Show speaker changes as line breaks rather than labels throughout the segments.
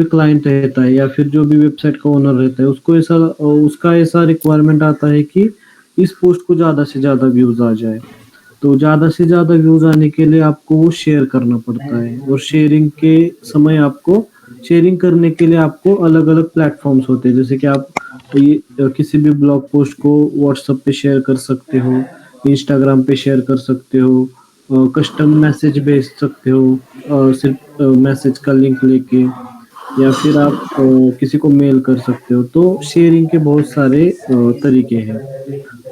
Client रहता है या फिर जो भी वेबसाइट का ओनर रहता है उसका ऐसा रिक्वायरमेंट आता है कि इस पोस्ट को ज़्यादा से ज़्यादा व्यूज़ आ जाए। तो ज़्यादा से ज़्यादा व्यूज़ आने के लिए आपको वो शेयर करना पड़ता है और शेयरिंग करने के लिए आपको अलग-अलग प्लेटफ़ॉर्म्स होते हैं। जैसे कि आप किसी भी ब्लॉग पोस्ट को व्हाट्सएप पे शेयर कर सकते हो, इंस्टाग्राम पे शेयर कर सकते हो, कस्टम मैसेज भेज सकते हो, सिर्फ़ मैसेज का लिंक लेके या फिर आप किसी को मेल कर सकते हो। तो शेयरिंग के बहुत सारे तरीके हैं।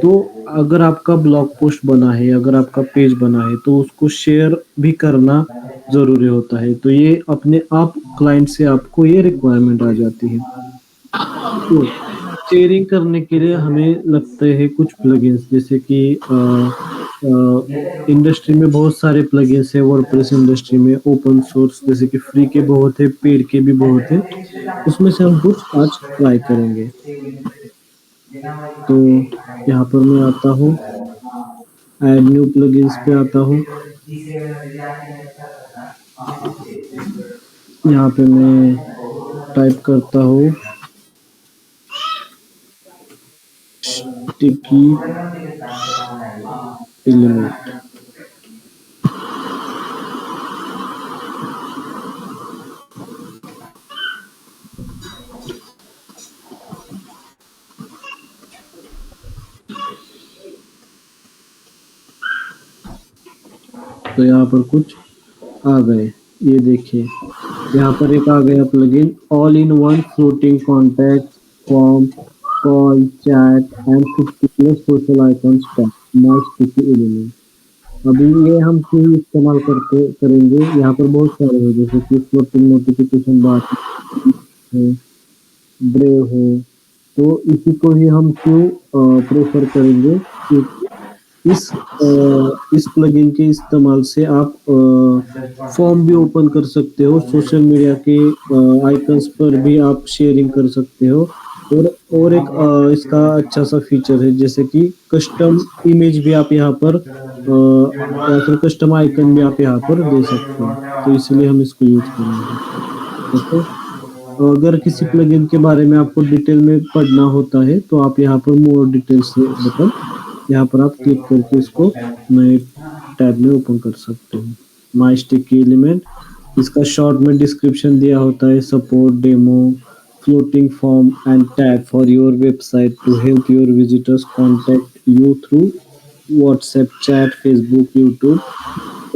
तो अगर आपका ब्लॉग पोस्ट बना है, अगर आपका पेज बना है, तो उसको शेयर भी करना ज़रूरी होता है। तो ये अपने आप क्लाइंट से आपको ये रिक्वायरमेंट आ जाती है। तो शेयरिंग करने के लिए हमें लगते हैं कुछ प्लगइन्स जैसे कि इंडस्ट्री में बहुत सारे प्लगइन्स हैं वर्डप्रेस इंडस्ट्री में ओपन सोर्स जैसे कि फ्री के बहुत है, पेड के भी बहुत है। उसमें से हम कुछ आज ट्राई करेंगे। तो यहाँ पर मैं आता हूँ, ऐड न्यू प्लगइन्स पे आता हूँ। यहाँ पे मैं टाइप करता हूँ स्टिकी एलिमेंट। तो यहाँ पर कुछ आ गए, ये देखिए यहाँ पर एक आ गया plugin all in one floating contact form call chat and 50 social icons tag my sticky element. अभी ये हम क्यों इस्तेमाल करते करेंगे, यहाँ पर बहुत सारे हैं जैसे कि फ्लोटिंग नोटिफिकेशन बार है, ब्रेव है। तो इसी को ही हम क्यों प्रेफर करेंगे क्योंकि इस प्लगइन के इस्तेमाल से आप फॉर्म भी ओपन कर सकते हो, सोशल मीडिया के आइकन्स पर भी आप शेयरिंग कर सकते हो। एक इसका अच्छा सा फीचर है जैसे कि कस्टम इमेज भी आप यहाँ पर या फिर कस्टम आइकन भी आप यहाँ पर दे सकते हो। तो इसलिए हम इसको यूज करेंगे। ओके, अगर किसी प्लगइन के बारे में आपको डिटेल में पढ़ना होता है तो आप यहाँ पर मोर डिटेल्स बटन यहाँ पर आप क्लिक करके इसको नए टैब में ओपन कर सकते हो। माई स्टिकी एलिमेंट, इसका शॉर्ट में डिस्क्रिप्शन दिया होता है support demo floating form and tag for your website to help your visitors contact you through WhatsApp chat Facebook YouTube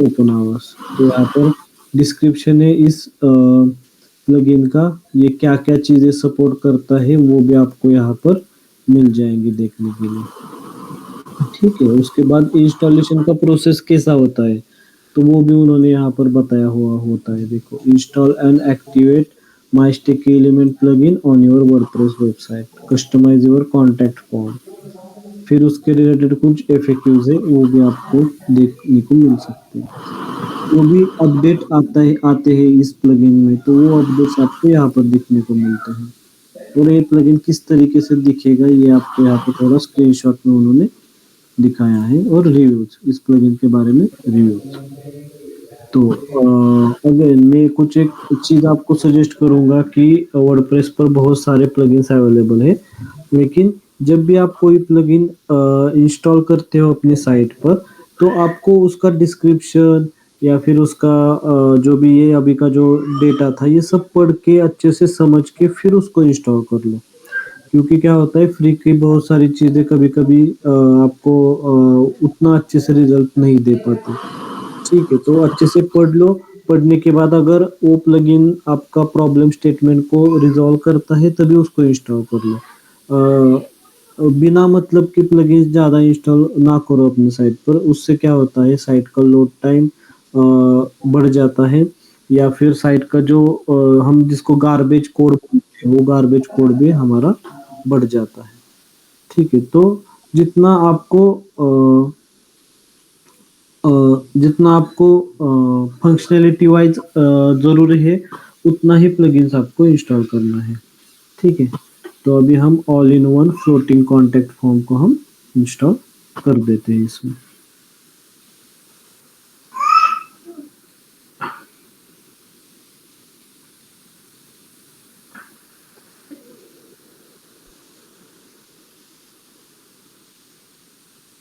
open hours. तो यहाँ पर डिस्क्रिप्शन है इस प्लगइन का, ये क्या क्या चीज़ें सपोर्ट करता है वो भी आपको यहाँ पर मिल जाएंगी देखने के लिए। ठीक है, उसके बाद इंस्टॉलेशन का प्रोसेस कैसा होता है तो वो भी उन्होंने यहाँ पर बताया हुआ होता है। देखो, install and activate my sticky element plugin on your WordPress website, customize your contact form. फिर उसके रिलेटेड कुछ एफएक्यूज है वो भी आपको देखने को मिल सकते हैं। वो भी अपडेट आते हैं इस प्लगइन में, तो वो अपडेट्स आपको यहाँ पर दिखने को मिलते हैं। और ये प्लगइन किस तरीके से दिखेगा ये आपको यहाँ पर थोड़ा स्क्रीनशॉट में उन्होंने दिखाया है और रिव्यूज इस प्लगइन के बारे में रिव्यूज। तो अगेन मैं कुछ एक चीज आपको सजेस्ट करूंगा कि वर्डप्रेस पर बहुत सारे प्लगइन्स अवेलेबल है, लेकिन जब भी आप कोई प्लगइन इंस्टॉल करते हो अपनी साइट पर तो आपको उसका डिस्क्रिप्शन या फिर उसका जो भी ये अभी का जो डेटा था ये सब पढ़ के अच्छे से समझ के फिर उसको इंस्टॉल कर लो। क्योंकि क्या होता है फ्री की बहुत सारी चीजें कभी-कभी आपको उतना अच्छे से रिजल्ट नहीं दे पाते। ठीक है, तो अच्छे से पढ़ लो, पढ़ने के बाद अगर वो प्लगइन आपका प्रॉब्लम स्टेटमेंट को रिजॉल्व करता है तभी उसको इंस्टॉल कर लो। बिना मतलब के प्लगइन्स ज़्यादा इंस्टॉल ना करो अपनी साइट पर, उससे क्या होता है साइट का लोड टाइम बढ़ जाता है या फिर साइट का जो हम जिसको गार्बेज कोड बोलते हैं वो गार्बेज कोड भी हमारा बढ़ जाता है। ठीक है, तो जितना आपको अ, जितना आपको फंक्शनैलिटी वाइज ज़रूरी है उतना ही प्लगइन्स आपको इंस्टॉल करना है। ठीक है, तो अभी हम all in one floating contact form को हम इंस्टॉल कर देते हैं इसमें।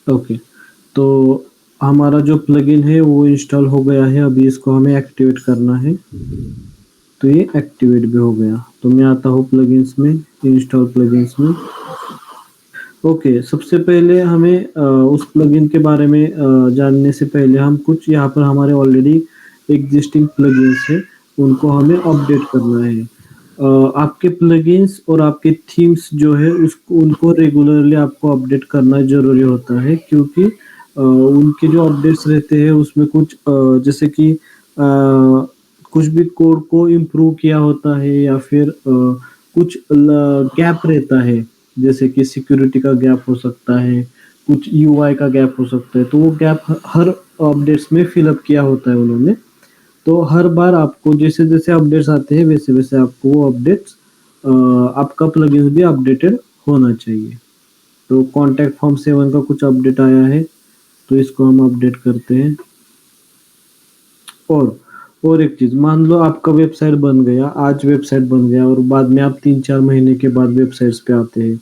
ओके, तो हमारा जो प्लगइन है वो इंस्टॉल हो गया है, अभी इसको हमें एक्टिवेट करना है। तो ये एक्टिवेट भी हो गया, तो मैं आता हूँ प्लगइन्स में, इंस्टॉल प्लगइन्स में। ओके, सबसे पहले हमें उस प्लगइन के बारे में जानने से पहले हम कुछ यहाँ पर हमारे ऑलरेडी एग्जिस्टिंग प्लगइन्स है, उनको हमें अपडेट करना है। आपके प्लगइन्स और आपके थीम्स जो है उसको उनको रेगुलरली आपको अपडेट करना ज़रूरी होता है, क्योंकि उनके जो अपडेट्स रहते हैं उसमें कुछ जैसे कि कुछ भी कोड को इम्प्रूव किया होता है, या फिर कुछ गैप रहता है, जैसे कि सिक्योरिटी का गैप हो सकता है, कुछ यूआई का गैप हो सकता है, तो वो गैप हर अपडेट्स में फिल अप किया होता है उन्होंने। तो हर बार आपको जैसे जैसे अपडेट्स आते हैं वैसे वैसे आपको वो अपडेट्स आपका प्लगइन भी अपडेटेड होना चाहिए। तो कॉन्टैक्ट फॉर्म 7 का कुछ अपडेट आया है, तो इसको हम अपडेट करते हैं। और और एक चीज़, मान लो आपका वेबसाइट बन गया, आज वेबसाइट बन गया और बाद में आप 3-4 महीने के बाद वेबसाइट्स पे आते हैं,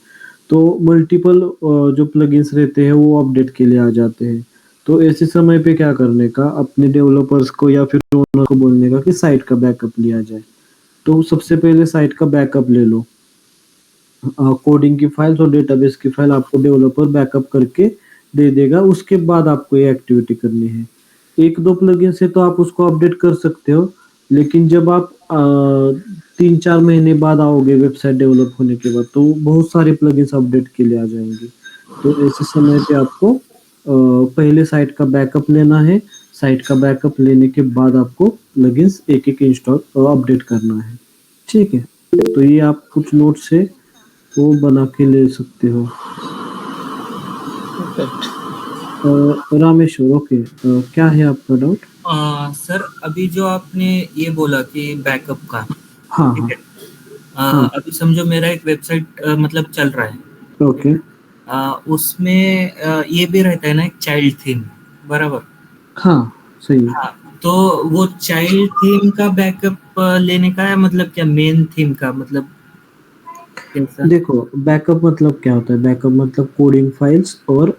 तो मल्टीपल जो प्लगइन्स रहते हैं वो अपडेट के लिए आ जाते हैं। तो ऐसे समय पे क्या करने का, अपने डेवलपर्स को या फिर ओनर को बोलने का कि साइट का बैकअप लिया जाए। तो सबसे पहले साइट का बैकअप ले लो। कोडिंग की फाइल्स और डेटाबेस की फाइल आपको डेवलपर बैकअप करके दे देगा, उसके बाद आपको ये एक्टिविटी करनी है। एक दो प्लगइन से तो आप उसको अपडेट कर सकते हो, लेकिन जब आप 3-4 महीने बाद आओगे वेबसाइट डेवलप होने के बाद, तो बहुत सारे प्लगइन्स अपडेट के लिए आ जाएंगे। तो ऐसे समय पे आपको पहले साइट का बैकअप लेना है, साइट का बैकअप लेने के बाद आपको प्लगइन्स एक एक इंस्टॉल अपडेट करना है। ठीक है, तो ये आप कुछ नोट्स से वो बना के ले सकते हो।
परफेक्ट।
रामेश्वर, ओके, क्या है आपका डाउट?
सर अभी जो आपने ये बोला कि बैकअप का,
हाँ,
ठीक
हाँ,
है।
हाँ,
अभी समझो मेरा एक वेबसाइट मतलब चल रहा है, ठीक
ओके,
है। उसमें ये भी रहता है ना एक चाइल्ड थीम, बराबर।
हाँ, सही है।
हाँ, तो वो चाइल्ड थीम का बैकअप लेने का है, मतलब क्या मेन थीम का मतलब कैसा?
देखो, बैकअप मतलब क्या होता है, बैकअप मतलब कोडिंग फाइल्स और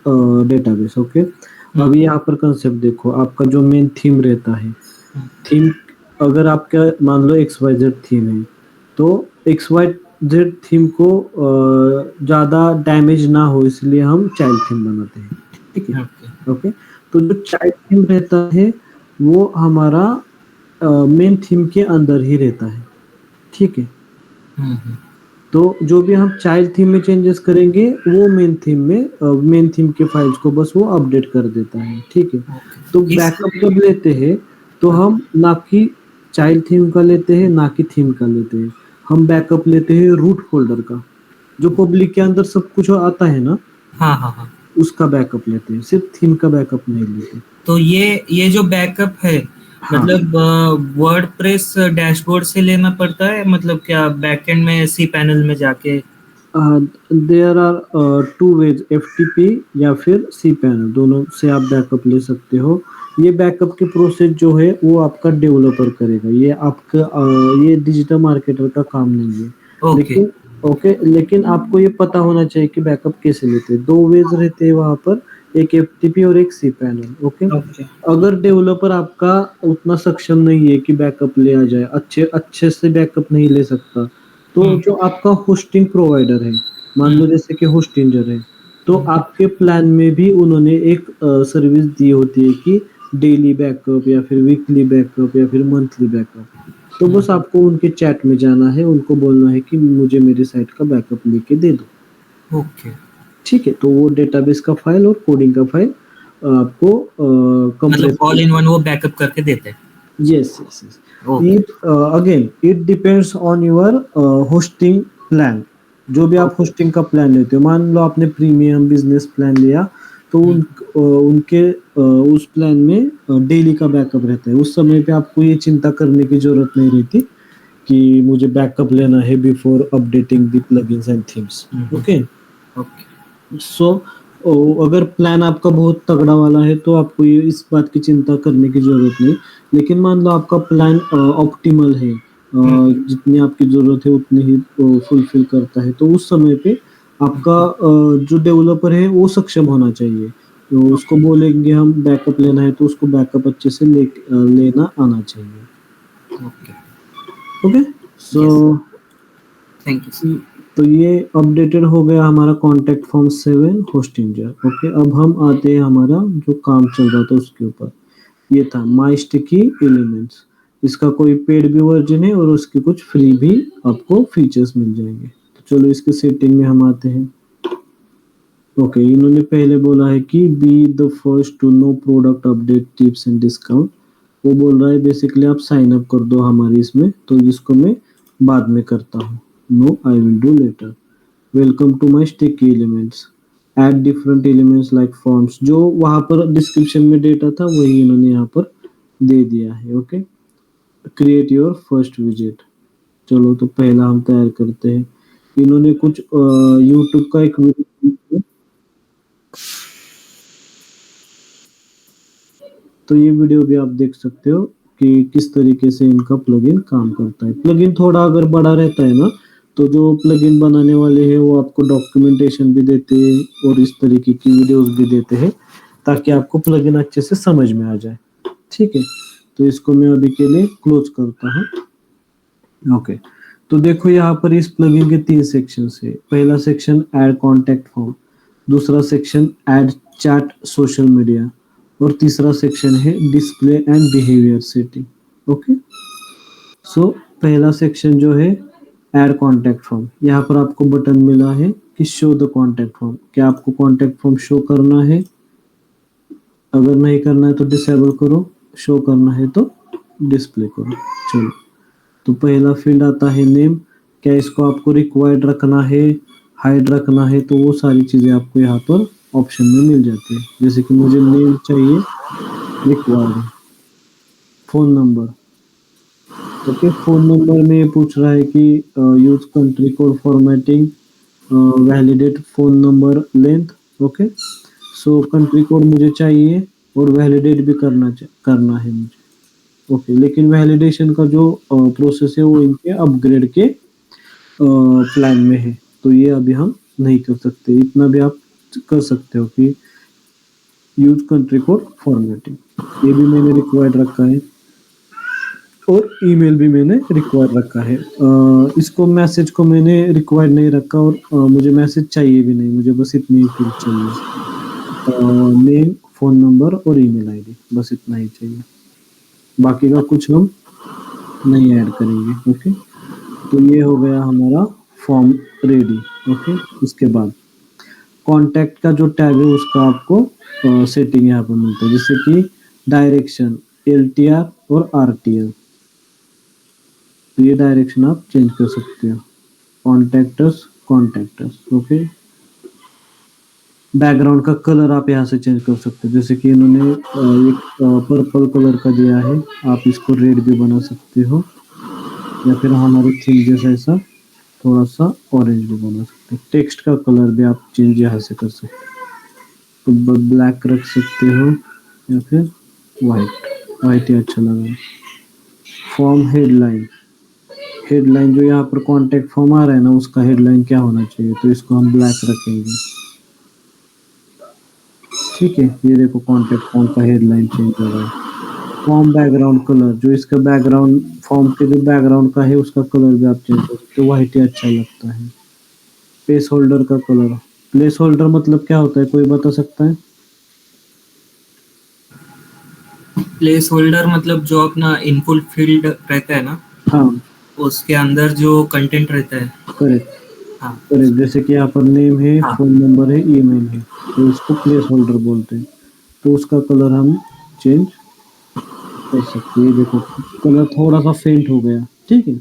डेटाबेस, ओके।
हम्म,
अभी यहाँ पर कंसेप्ट देखो, आपका जो मेन थीम रहता है,
हम्म,
थीम अगर आपका मान लो एक्स वाई जेड थीम है, तो एक्स वाई जेड थीम को ज़्यादा डैमेज ना हो इसलिए हम चाइल्ड थीम बनाते हैं। ठीक है,
ओके।
ओके। तो जो चाइल्ड थीम रहता है वो हमारा मेन थीम के अंदर ही रहता है। ठीक है,
हम्म।
तो जो भी हम चाइल्ड थीम में चेंजेस करेंगे वो मेन थीम में मेन थीम के फाइल्स को बस वो अपडेट कर देता है। ठीक है, तो
ओके इस
बैकअप जब लेते हैं तो हम ना कि चाइल्ड थीम का लेते हैं ना कि थीम का लेते हैं, हम बैकअप लेते हैं रूट फोल्डर का, जो पब्लिक के अंदर सब कुछ आता है ना,
हाँ हाँ हाँ।
उसका बैकअप लेते हैं, सिर्फ थीम का बैकअप नहीं लेते।
तो ये जो बैकअप है,
हाँ,
मतलब वर्डप्रेस डैशबोर्ड से लेना पड़ता है, मतलब क्या बैकएंड में सी पैनल में जाके?
There are two ways, FTP या फिर सी पैनल, दोनों से आप बैकअप ले सकते हो। ये बैकअप की प्रोसेस जो है वो आपका डेवलपर करेगा, ये आपका ये डिजिटल मार्केटर का काम नहीं है।
ओके।
लेकिन ओके, लेकिन आपको ये पता होना चाहिए कि बैकअप कैसे लेते हैं। दो वेज रहते हैं वहाँ पर, एक एफटीपी और एक सी पैनल, ओके।
ओके।
अगर डेवलपर आपका उतना सक्षम नहीं है कि बैकअप लिया जाए, अच्छे अच्छे से बैकअप नहीं ले सकता, तो
हम्म,
जो आपका होस्टिंग प्रोवाइडर है, मान
हम्म,
लो जैसे कि होस्टिंजर है, तो
हम्म,
आपके प्लान में भी उन्होंने एक सर्विस दी होती है कि डेली बैकअप या फिर वीकली बैकअप या फिर मंथली बैकअप। तो बस
हम्म।
आपको उनके चैट में जाना है, उनको बोलना है कि मुझे मेरी साइट का बैकअप लेके दे दो।
ओके।
ठीक है, तो वो डेटाबेस का फाइल और कोडिंग का फाइल आपको
मतलब
कंप्रेस
ऑल इन
करके।
वन वो बैकअप करके देते हैं।
Yes, yes, yes.
Okay.
Again, it depends on your hosting plan. जो भी आप
ओके।
होस्टिंग का प्लान लेते हो, मान लो आपने प्रीमियम बिजनेस प्लान लिया, तो उनके उस प्लान में डेली का बैकअप रहता है। उस समय पे आपको ये चिंता करने की जरूरत नहीं रहती कि मुझे बैकअप लेना है before updating the plugins and themes. Okay,
okay.
So अगर प्लान आपका बहुत तगड़ा वाला है तो आपको ये इस बात की चिंता करने की ज़रूरत नहीं। लेकिन मान लो आपका प्लान ऑप्टिमल है, जितनी आपकी ज़रूरत है उतनी ही फुलफिल करता है, तो उस समय पे आपका जो डेवलपर है वो सक्षम होना चाहिए तो उसको बोलेंगे हम बैकअप लेना है तो उसको बैकअप अच्छे से लेना आना चाहिए।
Okay.
Okay so
yes. Thank you sir.
तो ये अपडेटेड हो गया हमारा कॉन्टैक्ट फॉर्म 7 होस्टिंजर। ओके अब हम आते हैं हमारा जो काम चल रहा था उसके ऊपर। ये था माई स्टिकी एलिमेंट्स। इसका कोई पेड भी वर्जन है और उसके कुछ फ्री भी आपको फीचर्स मिल जाएंगे। तो चलो इसके सेटिंग में हम आते हैं। ओके इन्होंने पहले बोला है कि be the first to know product update tips and discount. वो बोल रहा है बेसिकली आप साइन अप कर दो हमारे इसमें, तो इसको मैं बाद में करता हूँ। No I will do later. Welcome to my sticky elements. Add different elements like forms. जो वहां पर डिस्क्रिप्शन में डेटा था वही इन्होंने यहाँ पर दे दिया है। Okay create your first visit. चलो तो पहला हम तैयार करते हैं। इन्होंने कुछ यूट्यूब का एक वीडियो, तो ये वीडियो भी आप देख सकते हो कि किस तरीके से इनका प्लगइन काम करता है। प्लगइन थोड़ा अगर बड़ा रहता है ना, तो जो प्लगइन बनाने वाले हैं वो आपको डॉक्यूमेंटेशन भी देते हैं और इस तरीके की वीडियोस भी देते हैं ताकि आपको प्लगइन अच्छे से समझ में आ जाए। ठीक है तो इसको मैं अभी के लिए क्लोज करता हूँ। ओके तो देखो यहाँ पर इस प्लगइन के 3 सेक्शन है। पहला सेक्शन ऐड कॉन्टैक्ट फॉर्म, दूसरा section add chat social media और तीसरा सेक्शन है display and behaviour setting. Okay so पहला सेक्शन जो है ऐड कॉन्टैक्ट फॉर्म। यहाँ पर आपको बटन मिला है कि शो द कॉन्टैक्ट फॉर्म। क्या आपको कॉन्टैक्ट फॉर्म शो करना है? अगर नहीं करना है तो डिसेबल करो, शो करना है तो डिस्प्ले करो। चलो तो पहला फील्ड आता है नेम। क्या इसको आपको रिक्वायर्ड रखना है, हाइड रखना है, तो वो सारी चीज़ें आपको यहाँ पर ऑप्शन में मिल जाती है। जैसे कि मुझे नेम चाहिए, रिक्वायर्ड है। Phone number, okay phone number में ये पूछ रहा है कि use country code formatting, validate phone number length. Okay so country code मुझे चाहिए और वैलिडेट भी करना है मुझे। ओके लेकिन वैलिडेशन का जो प्रोसेस है वो इनके अपग्रेड के प्लान में है, तो ये अभी हम नहीं कर सकते। इतना भी आप कर सकते हो कि यूज कंट्री कोड फॉर्मेटिंग, ये भी मैंने रिक्वायर्ड रखा है और ईमेल भी मैंने रिक्वायर्ड रखा है। इसको मैसेज को मैंने रिक्वायर्ड नहीं रखा और मुझे मैसेज चाहिए भी नहीं, मुझे बस इतनी ही फील्ड चाहिए। नेम, फ़ोन नंबर और ईमेल आईडी, बस इतना ही चाहिए। बाकी का कुछ हम नहीं ऐड करेंगे। ओके तो ये हो गया हमारा फॉर्म रेडी। ओके इसके बाद कॉन्टैक्ट का जो टैब है उसका आपको सेटिंग यहाँ पर मिलता है, जैसे कि डायरेक्शन, एलटीआर और आरटीएल। तो ये डायरेक्शन आप चेंज कर सकते हो। Contactors okay. बैकग्राउंड का कलर आप यहाँ से चेंज कर सकते हो, जैसे कि इन्होंने एक पर्पल कलर का दिया है, आप इसको रेड भी बना सकते हो या फिर हमारे थीम जैसा ऐसा थोड़ा सा ऑरेंज भी बना सकते हो। टेक्स्ट का कलर भी आप चेंज यहाँ से कर सकते हो, तो ब्लैक रख सकते हो या फिर वाइट, वाइट ही अच्छा लगा। फॉर्म हेडलाइन, हेडलाइन जो यहाँ पर कॉन्टैक्ट फॉर्म आ रहा है ना उसका हेडलाइन क्या होना चाहिए, तो इसको हम ब्लैक रखेंगे। ठीक है ये देखो कॉन्टैक्ट फॉर्म का हेडलाइन चेंज हो रहा है। फॉर्म बैकग्राउंड कलर, जो इसका बैकग्राउंड फॉर्म के जो बैकग्राउंड का है उसका कलर भी आप चेंज कर सकते हो, वाइट ही अच्छा लगता है। प्लेस होल्डर का कलर, प्लेस होल्डर मतलब क्या होता है, कोई बता सकता है?
प्लेस होल्डर मतलब जो अपना इनपुट फील्ड रहता है ना,
हाँ
उसके अंदर जो कंटेंट रहता है।
करेक्ट
हाँ।
करेक्ट, जैसे कि यहाँ पर नेम है,
हाँ।
फोन नंबर है, ईमेल है, तो इसको प्लेस होल्डर बोलते हैं। तो उसका कलर हम चेंज कर सकते हैं। ये देखो कलर थोड़ा सा फेंट हो गया। ठीक है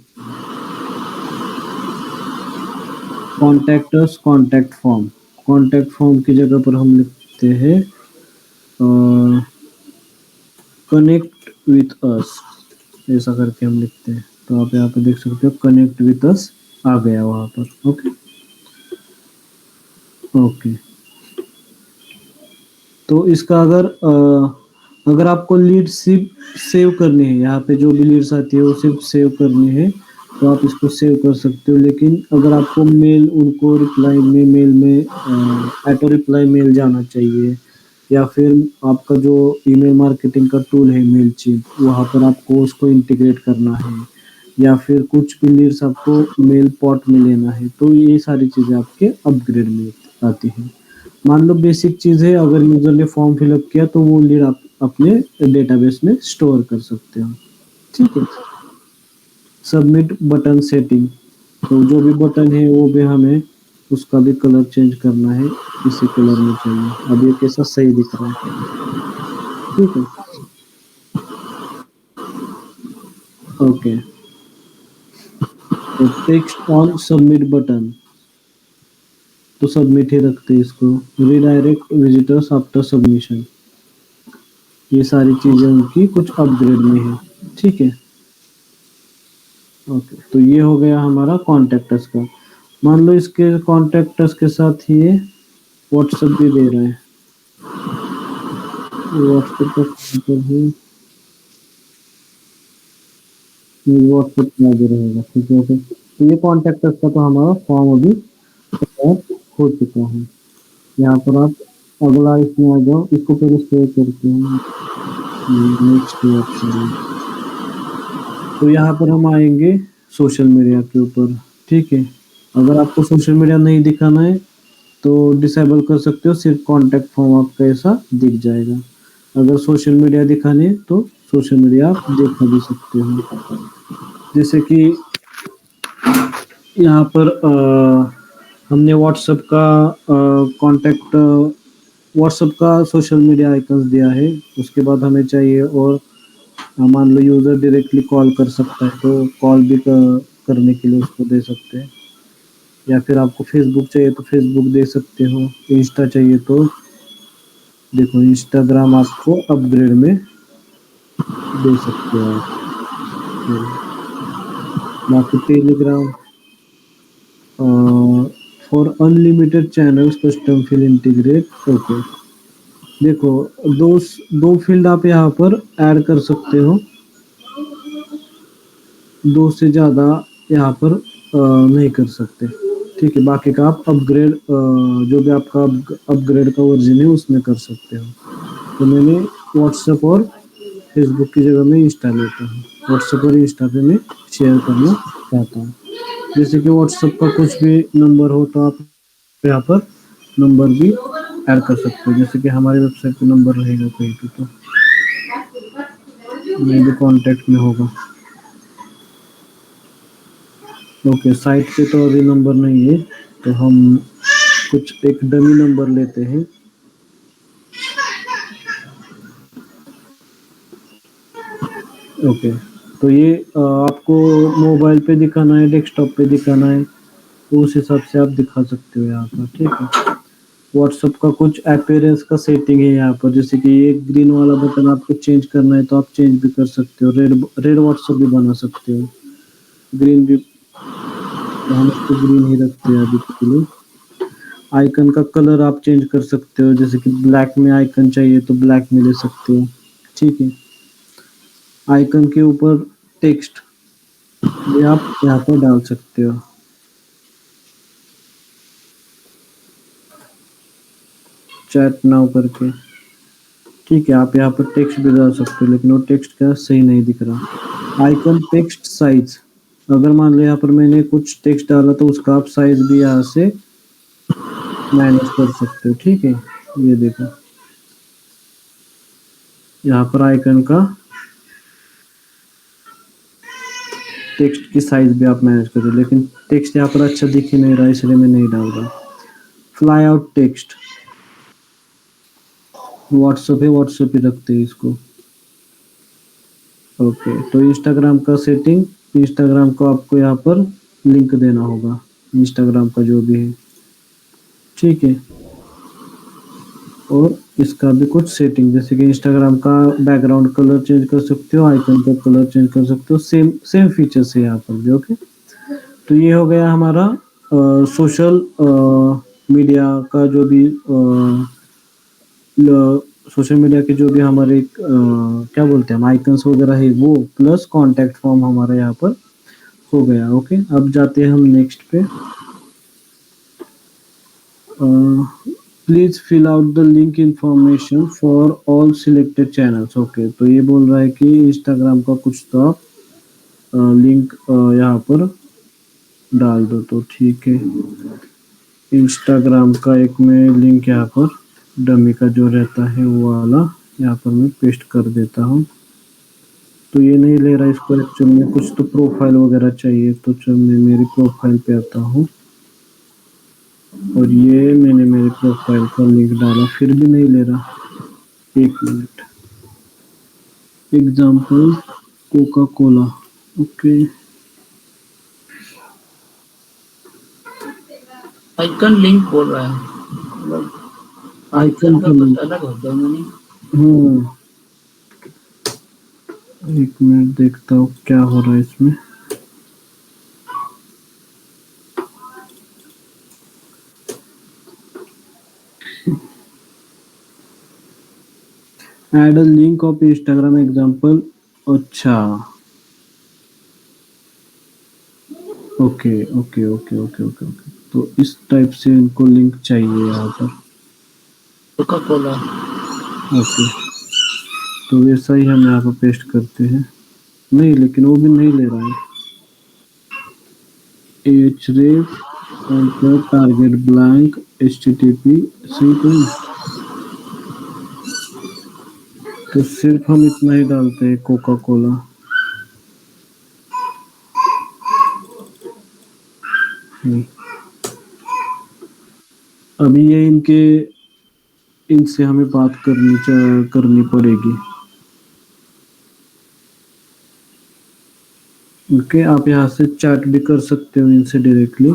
contactors contact form, contact form की जगह पर हम लिखते हैं कनेक्ट विथ अस, ऐसा करके हम लिखते हैं। तो आप यहाँ पे देख सकते हो कनेक्ट विथ अस आ गया वहाँ पर। ओके ओके तो इसका अगर आपको लीड सिर्फ सेव करनी है, यहाँ पे जो भी लीड्स आती है वो सिर्फ सेव करनी है तो आप इसको सेव कर सकते हो। लेकिन अगर आपको मेल उनको रिप्लाई में, मेल में ऑटो रिप्लाई मेल जाना चाहिए या फिर आपका जो ईमेल मार्केटिंग का टूल है मेलचिप, वहाँ पर आपको उसको इंटीग्रेट करना है, या फिर कुछ भी लीड्स आपको मेल पॉट में लेना है, तो ये सारी चीज़ें आपके अपग्रेड में आती हैं। मान लो बेसिक चीज़ है, अगर यूज़र ने फॉर्म फिलअप किया तो वो लीड आप अपने डेटाबेस में स्टोर कर सकते हो। ठीक है। सबमिट बटन सेटिंग, तो जो भी बटन है वो भी हमें उसका भी कलर चेंज करना है, इसी कलर में चाहिए। अब ये कैसा सही दिख रहा है। ठीक है। ओके। तो टेक्स्ट ऑन सबमिट बटन, तो सबमिट ही रखते हैं इसको। रीडायरेक्ट विजिटर्स आफ्टर सबमिशन, ये सारी चीज़ें उनकी कुछ अपग्रेड में है। ठीक है। ओके, तो ये हो गया हमारा कॉन्टैक्टस का। मान लो इसके कॉन्टैक्टस के साथ ही ये व्हाट्सएप भी दे रहा है, व्हाट्सएप का काउंटर है, ये व्हाट्सएप में आगे रहेगा। ठीक है। ओके, तो ये कॉन्टैक्टस का तो हमारा फॉर्म अभी तैयार हो चुका है। यहाँ पर आप अगला इसमें आ जाओ, इसको फिर सेव करते हैं, नेक्स्ट ऑप्शन। तो यहाँ पर हम आएंगे सोशल मीडिया के ऊपर। ठीक है। अगर आपको सोशल मीडिया नहीं दिखाना है तो डिसेबल कर सकते हो, सिर्फ कॉन्टैक्ट फॉर्म आपका ऐसा दिख जाएगा। अगर सोशल मीडिया दिखाने है तो सोशल मीडिया आप दिखा भी सकते हो। जैसे कि यहाँ पर हमने व्हाट्सएप का कॉन्टैक्ट, व्हाट्सएप का सोशल मीडिया आइकन्स दिया है। उसके बाद हमें चाहिए, और मान लो यूज़र डायरेक्टली कॉल कर सकता है तो कॉल भी करने के लिए उसको दे सकते हैं। या फिर आपको फेसबुक चाहिए तो फेसबुक दे सकते हो। इंस्टा चाहिए तो देखो, इंस्टाग्राम आपको अपग्रेड में दे सकते हो आप। तो बाकी Telegram for unlimited channels custom field integrate. Okay, देखो, दो दो फील्ड आप यहाँ पर ऐड कर सकते हो, दो से ज़्यादा यहाँ पर नहीं कर सकते। ठीक है। बाकी का आप अपग्रेड, जो भी आपका अपग्रेड का वर्जन है उसमें कर सकते हो। तो मैंने व्हाट्सएप और फेसबुक की जगह में इंस्टा लेता हूँ। व्हाट्सएप और इंस्टा पे मैं शेयर करना चाहता हूँ। जैसे कि व्हाट्सएप का कुछ भी नंबर हो तो आप यहाँ पर नंबर भी ऐड कर सकते हो। जैसे कि हमारी वेबसाइट पे नंबर रहेगा कहीं पे, तो मे भी कॉन्टैक्ट में होगा। ओके, साइट पे तो अभी नंबर नहीं है, तो हम कुछ एक डमी नंबर लेते हैं। ओके, तो ये आपको मोबाइल पे दिखाना है, डेस्कटॉप पे दिखाना है, तो उस हिसाब से आप दिखा सकते हो यहाँ पर। ठीक है। व्हाट्सएप का कुछ अपीयरेंस का सेटिंग है यहाँ पर, जैसे कि ये ग्रीन वाला बटन आपको चेंज करना है तो आप चेंज भी कर सकते हो। रेड रेड व्हाट्सएप भी बना सकते हो। ग्रीन भी, तो हम इसको ग्रीन ही रखते हैं अभी के लिए। आइकन का कलर आप चेंज कर सकते हो, जैसे कि ब्लैक में आइकन चाहिए तो ब्लैक में ले सकते हो। ठीक है। आइकन के ऊपर टेक्स्ट भी आप यहाँ पर डाल सकते हो, चैट नाउ करके। ठीक है। आप यहाँ पर टेक्स्ट भी डाल सकते हो, लेकिन वो टेक्स्ट का सही नहीं दिख रहा। आइकन टेक्स्ट साइज, अगर मान लो यहाँ पर मैंने कुछ टेक्स्ट डाला तो उसका आप साइज भी यहाँ से मैनेज कर सकते हो। ठीक है। ये देखो, यहाँ पर आइकन का टेक्स्ट की साइज भी आप मैनेज करो, लेकिन टेक्स्ट यहाँ पर अच्छा दिख ही नहीं रहा, इसलिए मैं नहीं डाल रहा। फ्लाई आउट टेक्स्ट, व्हाट्सएप है, व्हाट्सएप ही रखते हैं इसको। ओके, तो इंस्टाग्राम का सेटिंग, इंस्टाग्राम को आपको यहाँ पर लिंक देना होगा, इंस्टाग्राम का जो भी है। ठीक है। और इसका भी कुछ सेटिंग, जैसे कि इंस्टाग्राम का बैकग्राउंड कलर चेंज कर सकते हो, आइकन का कलर चेंज कर सकते हो, सेम सेम फीचर्स है यहाँ पर भी। ओके, तो ये हो गया हमारा सोशल मीडिया का जो भी सोशल मीडिया के जो भी हमारे क्या बोलते हैं हम, आइकन्स वगैरह है वो, प्लस कॉन्टैक्ट फॉर्म हमारा यहाँ पर हो गया। ओके, अब जाते हैं हम नेक्स्ट पे। Please fill out the link information for all selected channels. Okay, तो ये बोल रहा है कि इंस्टाग्राम का कुछ तो आप लिंक यहाँ पर डाल दो। तो ठीक है, इंस्टाग्राम का एक मैं लिंक यहाँ पर डमी का जो रहता है वो वाला यहाँ पर मैं पेस्ट कर देता हूँ। तो ये नहीं ले रहा, इसको एक्चुअली में कुछ तो प्रोफाइल वगैरह चाहिए। तो चल मैं मेरी प्रोफाइल पे आता हूँ और ये मैंने मेरे प्रोफाइल का लिंक डाला, फिर भी नहीं ले रहा। एक minute, example Coca Cola. Okay,
icon link बोल रहा है, मतलब
आइकन
आइकन का
का
कुछ
लिंक।
अलग होता है मैंने।
हम्म, एक मिनट देखता हूँ क्या हो रहा है इसमें। Add a link of Instagram example. अच्छा, okay okay okay okay okay okay, तो इस टाइप से इनको लिंक चाहिए यहाँ पर।
Coca Cola.
ओके, तो वैसा ही हम यहाँ पर पेस्ट करते हैं। नहीं, लेकिन वो भी नहीं ले रहा है। H ref enter target blank H T T P, सही तो है। तो सिर्फ हम इतना ही डालते हैं, कोका कोला। अभी ये इनसे हमें बात करनी पड़ेगी। ओके, आप यहाँ से चैट भी कर सकते हो इनसे डायरेक्टली।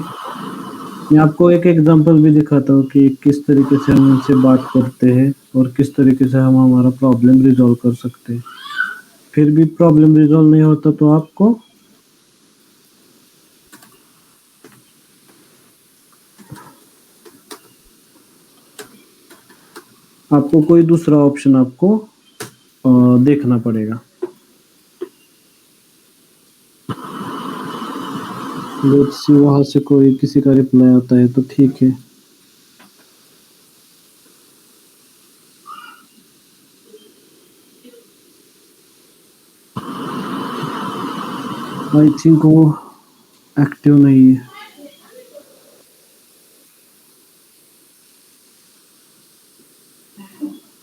मैं आपको एक एग्जांपल भी दिखाता हूँ कि किस तरीके से हम इनसे बात करते हैं और किस तरीके से हम हमारा प्रॉब्लम रिजॉल्व कर सकते हैं। फिर भी प्रॉब्लम रिजॉल्व नहीं होता तो आपको कोई दूसरा ऑप्शन आपको देखना पड़ेगा। लेट्स सी, वहां से कोई किसी का रिप्लाई आता है तो ठीक है। आई थिंक वो एक्टिव नहीं है।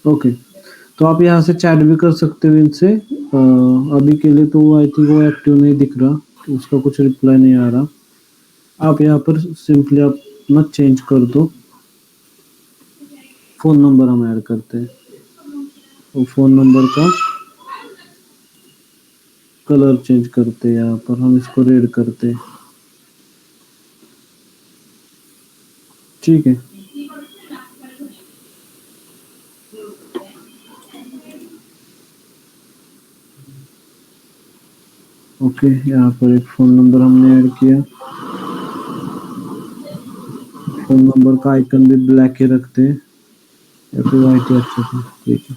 ओके, तो आप यहाँ से चैट भी कर सकते हो इनसे। अभी के लिए तो आई थिंक वो एक्टिव नहीं दिख रहा, तो उसका कुछ रिप्लाई नहीं आ रहा। आप यहाँ पर सिंपली आप अपना चेंज कर दो, फ़ोन नंबर हम ऐड करते हैं। वो फ़ोन नंबर का कलर चेंज करते हैं, यहाँ पर हम इसको रेड करते हैं। ठीक है, ओके, यहाँ पर एक फ़ोन नंबर हमने ऐड किया। फ़ोन नंबर का आइकन भी ब्लैक ही रखते हैं या फिर वाइट ही अच्छा था। ठीक है,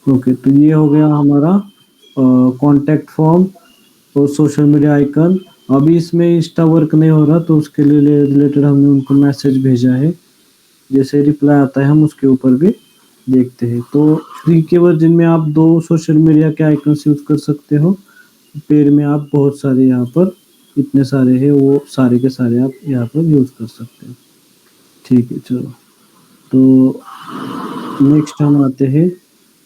ओके, तो ये हो गया हमारा कॉन्टैक्ट फॉर्म और सोशल मीडिया आइकन। अभी इसमें इंस्टा वर्क नहीं हो रहा, तो उसके लिए रिलेटेड हमने उनको मैसेज भेजा है। जैसे रिप्लाई आता है हम उसके ऊपर भी देखते हैं। तो फ्री के वर्जन में आप 2 सोशल मीडिया के आइकन्स यूज़ कर सकते हो। पेड में आप बहुत सारे यहाँ पर इतने सारे हैं, वो सारे के सारे आप यहाँ पर यूज़ कर सकते हो। ठीक है, चलो। तो नेक्स्ट हम आते हैं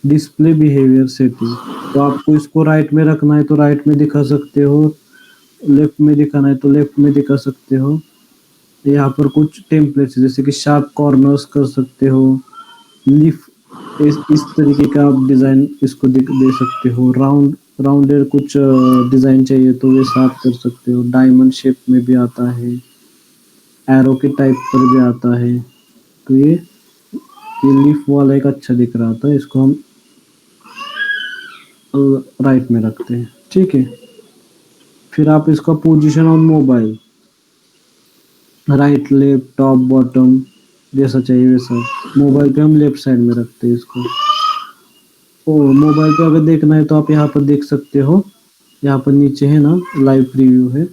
डिस्प्ले बिहेवियर सेटिंग। तो आपको इसको राइट में रखना है तो राइट में दिखा सकते हो, लेफ्ट में दिखाना है तो लेफ्ट में दिखा सकते हो। यहाँ पर कुछ टेम्पलेट्स जैसे कि शार्प कॉर्नर्स कर सकते हो, लीफ इस तरीके का आप डिज़ाइन इसको दे सकते हो। राउंडेड कुछ डिज़ाइन चाहिए तो वैसा आप कर सकते हो। डायमंड शेप में भी आता है, एरो के टाइप पर भी आता है। तो ये लीफ वाला एक अच्छा दिख रहा था, इसको हम राइट में रखते हैं। ठीक है, फिर आप इसका position on mobile, right left top bottom जैसा चाहिए वैसा। मोबाइल पे हम लेफ्ट साइड में रखते हैं इसको। और मोबाइल पे अगर देखना है तो आप यहाँ पर देख सकते हो, यहाँ पर नीचे है ना लाइव प्रीव्यू है,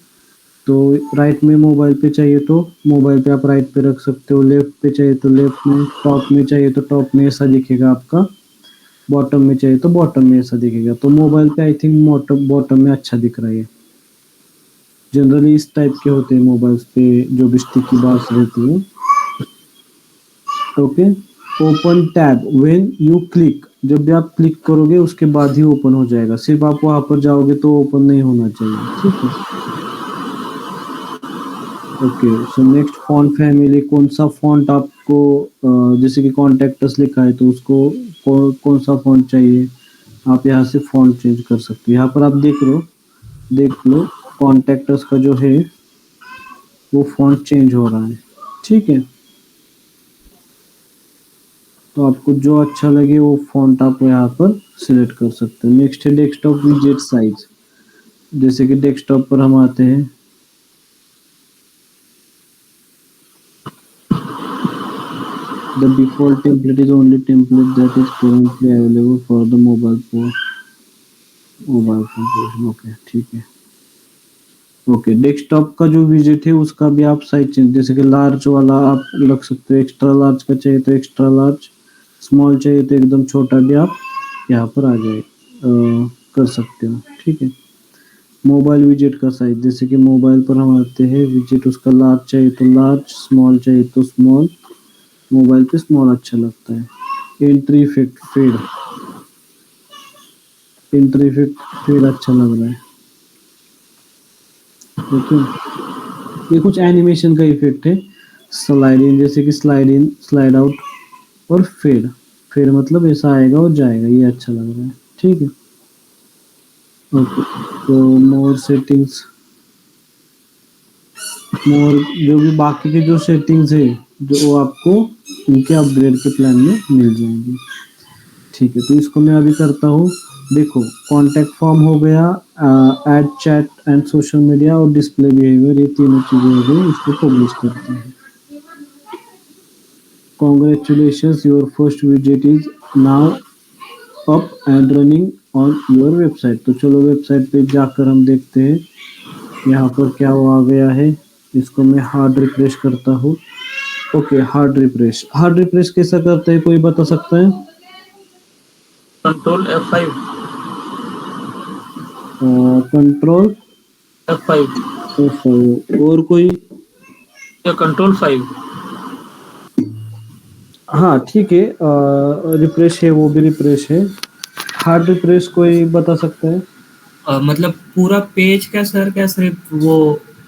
तो राइट में मोबाइल पे चाहिए तो मोबाइल पे आप राइट पे रख सकते हो, लेफ्ट पे चाहिए तो लेफ्ट में, टॉप में चाहिए तो टॉप में ऐसा दिखेगा आपका, बॉटम में चाहिए तो बॉटम में ऐसा दिखेगा। तो मोबाइल पे आई थिंक बॉटम में अच्छा दिख रहा है। जनरली इस टाइप के होते हैं मोबाइल्स पे जो भी स्टिकी बार्स रहती है। Okay, open tab when you click, जब भी आप क्लिक करोगे उसके बाद ही ओपन हो जाएगा, सिर्फ आप वहां पर जाओगे तो ओपन नहीं होना चाहिए, ठीक है। Okay, so next font family, कौन सा फॉन्ट आपको जैसे कि कॉन्टेक्टस लिखा है तो उसको कौन सा फॉन्ट चाहिए, आप यहाँ से फॉन्ट चेंज कर सकते हो। यहाँ पर आप देख लो कॉन्टेक्टस का जो है वो फॉन्ट चेंज हो रहा है, ठीक है। तो आपको जो अच्छा लगे वो फॉन्ट आप यहाँ पर सिलेक्ट कर सकते हो। नेक्स्ट है डेस्कटॉप विजेट साइज, जैसे कि डेस्कटॉप पर हम आते हैं, the default template is only template that is currently available for the mobile phone. Okay, ठीक है। ओके, डेस्कटॉप का जो विजेट है उसका भी आप साइज चेंज, जैसे कि लार्ज वाला आप रख सकते हो, एक्स्ट्रा लार्ज का चाहिए तो एक्स्ट्रा लार्ज, स्मॉल चाहिए तो एकदम छोटा भी आप यहाँ पर आ जाए कर सकते हो, ठीक है। मोबाइल विजेट का साइज, जैसे कि मोबाइल पर हम आते हैं विजेट, उसका लार्ज चाहिए तो लार्ज, स्मॉल चाहिए तो स्मॉल, मोबाइल पे स्मॉल अच्छा लगता है। Entry effect fade, entry effect fade अच्छा लग रहा है। ओके, ये कुछ एनिमेशन का इफेक्ट है। स्लाइड इन, जैसे कि स्लाइड इन, स्लाइड आउट और फेड, फेड मतलब ऐसा आएगा और जाएगा, ये अच्छा लग रहा है, ठीक है। ओके, तो मोर सेटिंग्स, मोर जो भी बाकी के जो सेटिंग्स है जो वो आपको उनके अपग्रेड के प्लान में मिल जाएंगे, ठीक है। तो इसको मैं अभी करता हूँ। देखो, कॉन्टैक्ट फॉर्म हो गया, add chat and social media और डिस्प्ले बिहेवियर, ये तीनों चीजें हो गई, इसको पब्लिश करते हैं। Congratulations, your first widget is now up and running on your website। तो चलो वेबसाइट पे जाकर हम देखते हैं यहाँ पर क्या वो आ गया है। इसको मैं हार्ड रिफ्रेश करता हूँ। ओके, हार्ड रिफ्रेश कैसा करते हैं, कोई बता सकता है?
Control F5।
कंट्रोल
F5
और कोई?
या कंट्रोल 5।
हाँ ठीक है, रिफ्रेश है, वो भी रिफ्रेश है। हार्ड रिफ्रेश कोई बता सकता है?
मतलब पूरा पेज का सर, क्या सिर्फ वो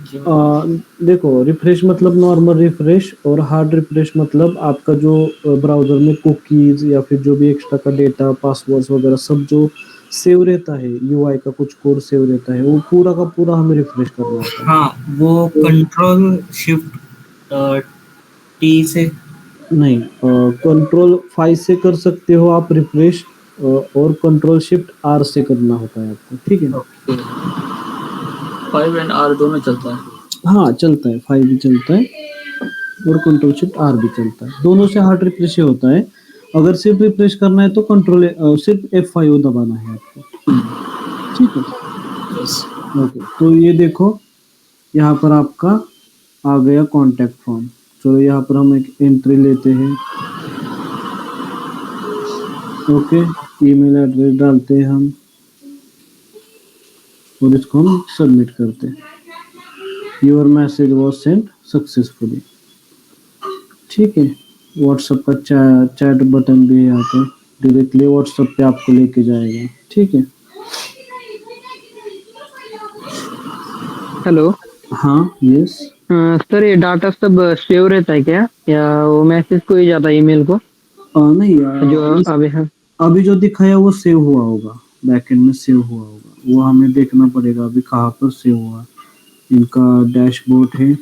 अ, देखो, रिफ्रेश मतलब नॉर्मल रिफ्रेश, और हार्ड रिफ्रेश मतलब आपका जो ब्राउजर में कुकीज या फिर जो भी एक्स्ट्रा का डेटा, पासवर्ड्स वगैरह सब जो सेव रहता है, यूआई का कुछ कोड सेव रहता है, वो पूरा का पूरा हमें रिफ्रेश करना होता है।
हाँ, वो
तो
कंट्रोल शिफ्ट टी से।
नहीं, कंट्रोल 5 से कर सकते हो आप रिफ्रेश, और कंट्रोल शिफ्ट आर से करना होता है आपको, ठीक है।
ओके, 5 और R दोनों चलता है।
हाँ चलता है, 5 भी चलता है और कंट्रोल शिफ्ट आर भी चलता है, दोनों से हार्ड रिफ्रेश ही होता है। अगर सिर्फ रिफ्रेश करना है तो सिर्फ F5 दबाना है आपको, ठीक है।
यस।
ओके, तो ये देखो यहाँ पर आपका आ गया कॉन्टैक्ट फॉर्म। चलो यहाँ पर हम एक एंट्री लेते हैं। ओके, ईमेल एड्रेस डालते हैं हम और इसको हम सबमिट करते हैं। Your message was send successfully, ठीक है। व्हाट्सएप का चैट बटन भी है यहाँ पर, डायरेक्टली व्हाट्सएप पे आपको लेके जाएगा, ठीक है।
हेलो।
हाँ, यस।
सर, ये डाटा सब सेव रहता है क्या, या वो मैसेज को ही जाता है ईमेल को,
नहीं,
जो अभी है?
अभी जो दिखाया वो सेव हुआ होगा, बैकएंड में सेव हुआ होगा, वो हमें देखना पड़ेगा अभी कहाँ पर सेव हुआ। इनका डैशबोर्ड है।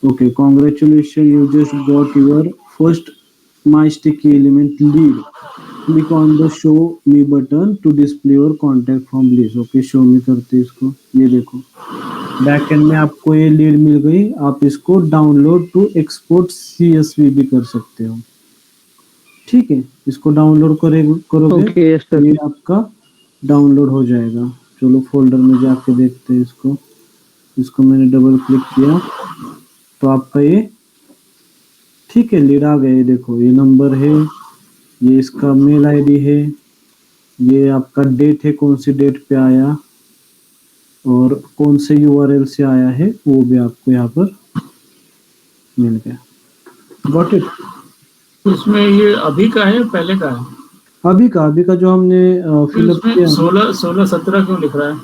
Okay, congratulation, you just got your first my sticky element lead, click on the show me button to display your contact from list. Okay, show me करते हैं इसको, ये देखो बैकएंड में आपको ये लीड मिल गई, आप इसको डाउनलोड टू एक्सपोर्ट CSV भी कर सकते हो, ठीक है। इसको डाउनलोड करोगे
ओके, यस सर।
ये आपका डाउनलोड हो जाएगा। चलो फोल्डर में जाके देखते हैं इसको। इसको मैंने डबल क्लिक किया तो आपका ये ठीक है लीड आ गया। ये देखो ये नंबर है, ये इसका मेल आईडी है, ये आपका डेट है, कौन सी डेट पे आया और कौन से यूआरएल से आया है वो भी आपको यहाँ पर मिल गया। Got it.
तो इसमें ये अभी का है पहले का है?
अभी का जो हमने
तो
फिलअप
इसमें
किया
16 17 क्यों लिख रहा है?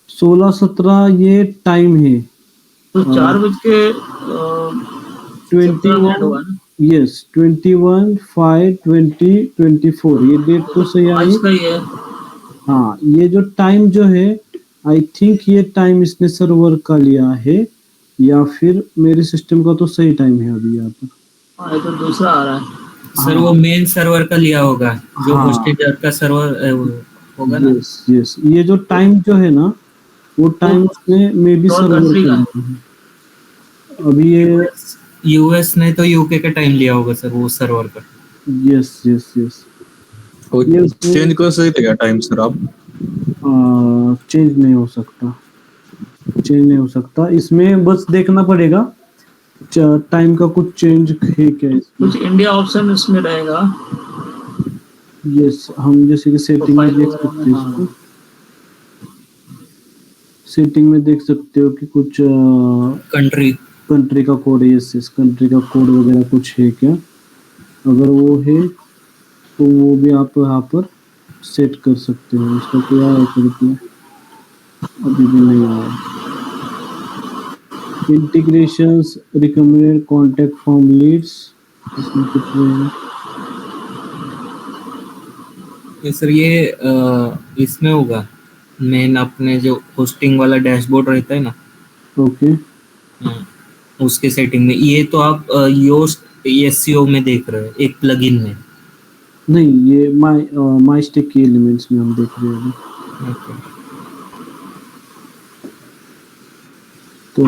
16-17 ये टाइम है।
तो 4 बज के 17 मिनट
21
हुआ ना?
यस 21/5/2024 ये डेट तो सही आई।
आज का ही है।
हाँ ये जो टाइम जो है आई थिंक ये टाइम इसने सर्वर का लिया है या फिर मेरे सिस्टम का तो सही टाइम है अभी यहाँ पर।
हाँ, ये तो दूसरा आ रहा है।
सर वो मेन सर्वर का लिया होगा, जो
हाँ।
होस्टेड का सर्वर होगा ना।
यस यस ये जो टाइम जो है ना वो टाइम उसने मे बी
कौन
सर्वर
कंट्री
का
का?
लिया है। अभी ये
यूएस ने तो यूके का टाइम लिया होगा सर वो सर्वर का।
यस यस यस
वो
ये उसने
चेंज कर सकते क्या टाइम सर आप?
चेंज नहीं हो सकता, चेंज नहीं हो सकता इसमें। बस देखना पड़ेगा टाइम का कुछ चेंज है क्या इसमें।
कुछ इंडिया ऑप्शन इसमें रहेगा।
यस हम जैसे कि सेटिंग में
प्रोफाइल
देख
वगैरह
सकते
में,
हैं इसको।
हाँ।
सेटिंग में देख सकते हो कि कुछ
कंट्री
कंट्री का कोड है। यस कंट्री का कोड वगैरह कुछ है क्या, अगर वो है तो वो भी आप यहाँ पर सेट कर सकते हो। इसका क्या है करके अभी भी नहीं आया। Integrations recommended contact form leads इसमें कुछ रहेगा।
ये सर ये इसमें होगा मेन अपने जो होस्टिंग वाला डैशबोर्ड रहता है ना,
ओके
उसके सेटिंग में। ये तो आप योस्ट एसईओ में देख रहे हो एक प्लगइन में।
नहीं ये माई स्टिक के एलिमेंट्स में हम देख रहे हैं अभी।
ओके।
तो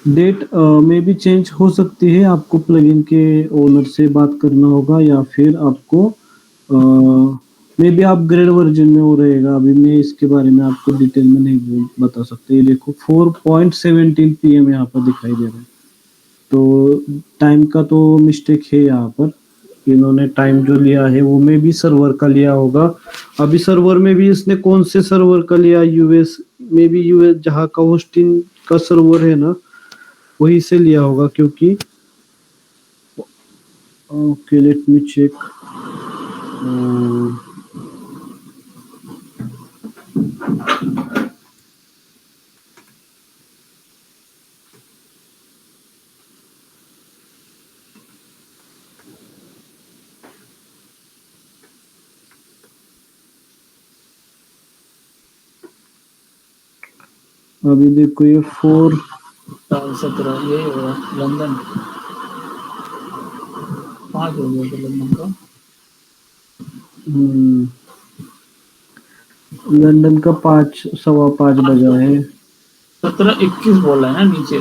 डेट में भी चेंज हो सकती है, आपको प्लगइन के ओनर से बात करना होगा या फिर आपको मे बी अपग्रेड वर्जन में वो रहेगा। अभी मैं इसके बारे में आपको डिटेल में नहीं बता सकते। ये देखो 4:17 PM यहाँ पर दिखाई दे रहा है, तो टाइम का तो मिस्टेक है यहाँ पर। इन्होंने टाइम जो लिया है वो में भी सर्वर का लिया होगा। अभी सर्वर में भी इसने कौन से सर्वर का लिया, यूएस में भी, यूएस जहाँ का होस्टिंग का सर्वर है ना वही से लिया होगा क्योंकि ओके लेट मी चेक। अभी देखो ये
17 ये होगा लंदन। 5 हो गया तो लंदन का।
लंदन का 5 बजा है।
17 21 बोल रहा है ना नीचे,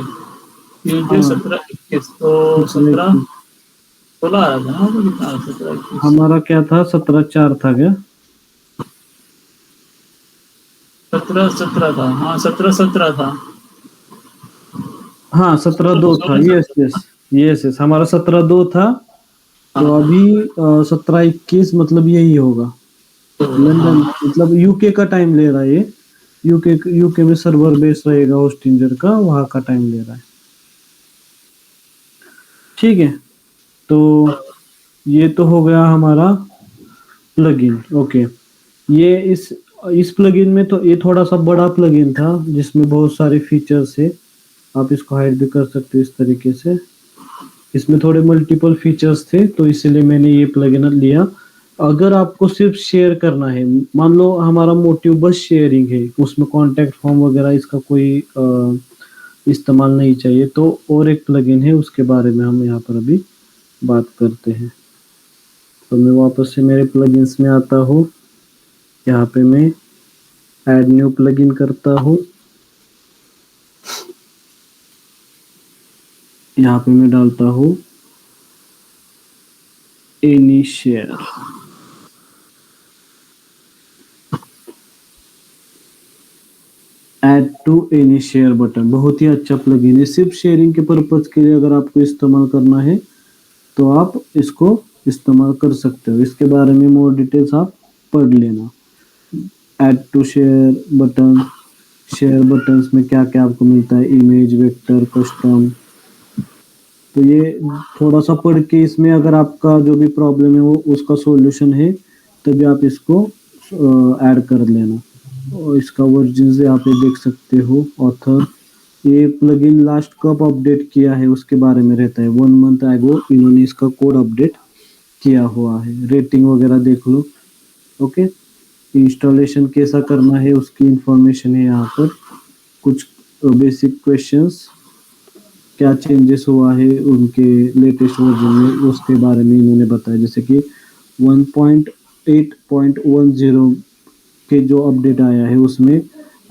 ट्यूजडे
हाँ।
17 21 तो 17 16 आ रहा था ना, तो कितना 17 21
हमारा क्या था 17/4 था क्या?
17 17 था। हाँ 17 17 था।
हाँ 17/2 था। यस यस यस यस हमारा 17/2 था। तो
हाँ।
अभी 17/21 मतलब यही होगा। लंदन मतलब यूके का टाइम ले रहा है ये। यूके में सर्वर बेस रहेगा होस्टिंजर का, वहाँ का टाइम ले रहा है। ठीक है तो ये तो हो गया हमारा प्लगइन। ओके ये इस प्लगइन में तो ये थोड़ा सा बड़ा प्लगइन था जिसमें बहुत सारे फीचर्स है। आप इसको हाइड भी कर सकते हो इस तरीके से। इसमें थोड़े मल्टीपल फीचर्स थे तो इसीलिए मैंने ये प्लगइन लिया। अगर आपको सिर्फ शेयर करना है, मान लो हमारा मोटिव बस शेयरिंग है, उसमें कॉन्टैक्ट फॉर्म वगैरह इसका कोई इस्तेमाल नहीं चाहिए, तो और एक प्लगइन है उसके बारे में हम यहाँ पर अभी बात करते हैं। तो मैं वापस से मेरे प्लगइन्स में आता हूँ। यहाँ पे मैं ऐड न्यू प्लगइन करता हूँ। यहाँ पे मैं डालता हूँ any share. Add to any share button, बहुत ही अच्छा प्लगइन है। सिर्फ शेयरिंग के पर्पज के लिए अगर आपको इस्तेमाल करना है तो आप इसको इस्तेमाल कर सकते हो। इसके बारे में मोर डिटेल्स आप पढ़ लेना। Add to share button, share buttons में क्या क्या आपको मिलता है, इमेज, वेक्टर, कस्टम। तो ये थोड़ा सा पढ़ के इसमें अगर आपका जो भी प्रॉब्लम है वो उसका सॉल्यूशन है तभी आप इसको ऐड कर लेना। और इसका वर्जन आप ये देख सकते हो, ऑथर। ये प्लगइन लास्ट कब अपडेट किया है उसके बारे में रहता है, 1 मंथ एगो इन्होंने इसका कोड अपडेट किया हुआ है। रेटिंग वगैरह देख लो। ओके, इंस्टॉलेशन कैसा करना है उसकी इंफॉर्मेशन है यहाँ पर। कुछ बेसिक क्वेश्चंस, क्या चेंजेस हुआ है उनके लेटेस्ट वर्जन में उसके बारे में इन्होंने बताया। जैसे कि 1.8.10 के जो अपडेट आया है उसमें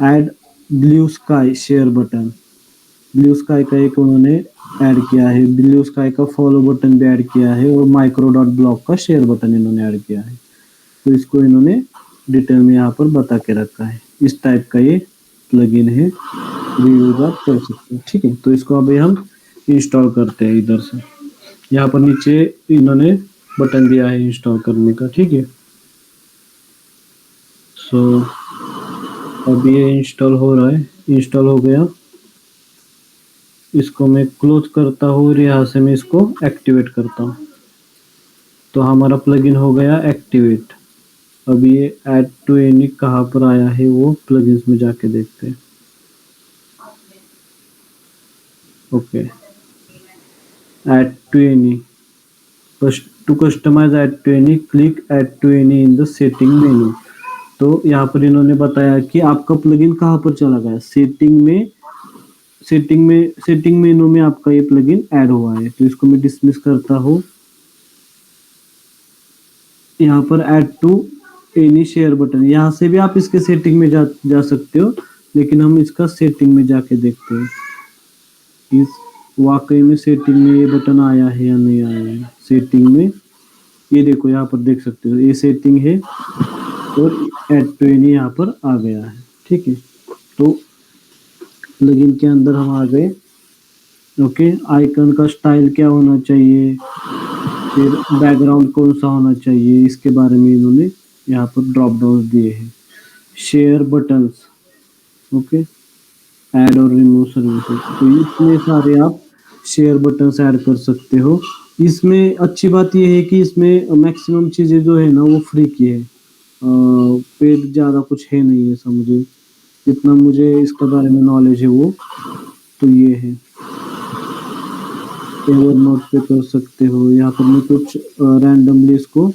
add blue sky share button, blue sky का एक उन्होंने ऐड किया है। ब्लू स्काई का फॉलो बटन भी ऐड किया है और माइक्रो डॉट ब्लॉक का शेयर बटन इन्होंने ऐड किया है। तो इसको इन्होंने डिटेल में यहाँ पर बता के रखा है। इस टाइप का ये प्लगइन है, रिव्यूज आप कर सकते हो। ठीक है, तो इसको अभी हम इंस्टॉल करते हैं। इधर से यहाँ पर नीचे इन्होंने बटन दिया है इंस्टॉल करने का। ठीक है, सो अब ये इंस्टॉल हो रहा है। इंस्टॉल हो गया, इसको मैं क्लोज करता हूँ और यहाँ से मैं इसको एक्टिवेट करता हूँ। तो हमारा प्लगइन हो गया एक्टिवेट। अब ये ऐड टू एनी कहाँ पर आया है वो प्लगइन्स में जाके देखते हैं। Okay, add to any, to customize add to any click add to any in the setting menu. तो यहाँ पर इन्होंने बताया कि आपका प्लगइन कहाँ पर चला गया, सेटिंग मेनू में आपका ये प्लगइन ऐड हुआ है। तो इसको मैं डिसमिस करता हूँ। यहाँ पर add to any share button, यहाँ से भी आप इसके सेटिंग में जा सकते हो, लेकिन हम इसका सेटिंग में जाके देखते हैं इस वाकई में सेटिंग में ये बटन आया है या नहीं आया है। सेटिंग में ये देखो, यहाँ पर देख सकते हो ये सेटिंग है और ऐड टू एनी यहाँ पर आ गया है। ठीक है, तो प्लगइन के अंदर हम आ गए। ओके, आइकन का स्टाइल क्या होना चाहिए, फिर बैकग्राउंड कौन सा होना चाहिए, इसके बारे में इन्होंने यहाँ पर ड्रॉप डाउन दिए हैं। शेयर बटन्स, ओके, ऐड और रिमूव सर्विसेज, तो इतने सारे आप शेयर बटन्स ऐड कर सकते हो। इसमें अच्छी बात यह है कि इसमें मैक्सिमम चीज़ें जो है ना वो फ्री की है, पेड ज़्यादा कुछ है नहीं है। समझे, जितना मुझे इसके बारे में नॉलेज है वो तो ये है। एवर नोट पे कर सकते हो। यहाँ पर मैं कुछ रैंडमली इसको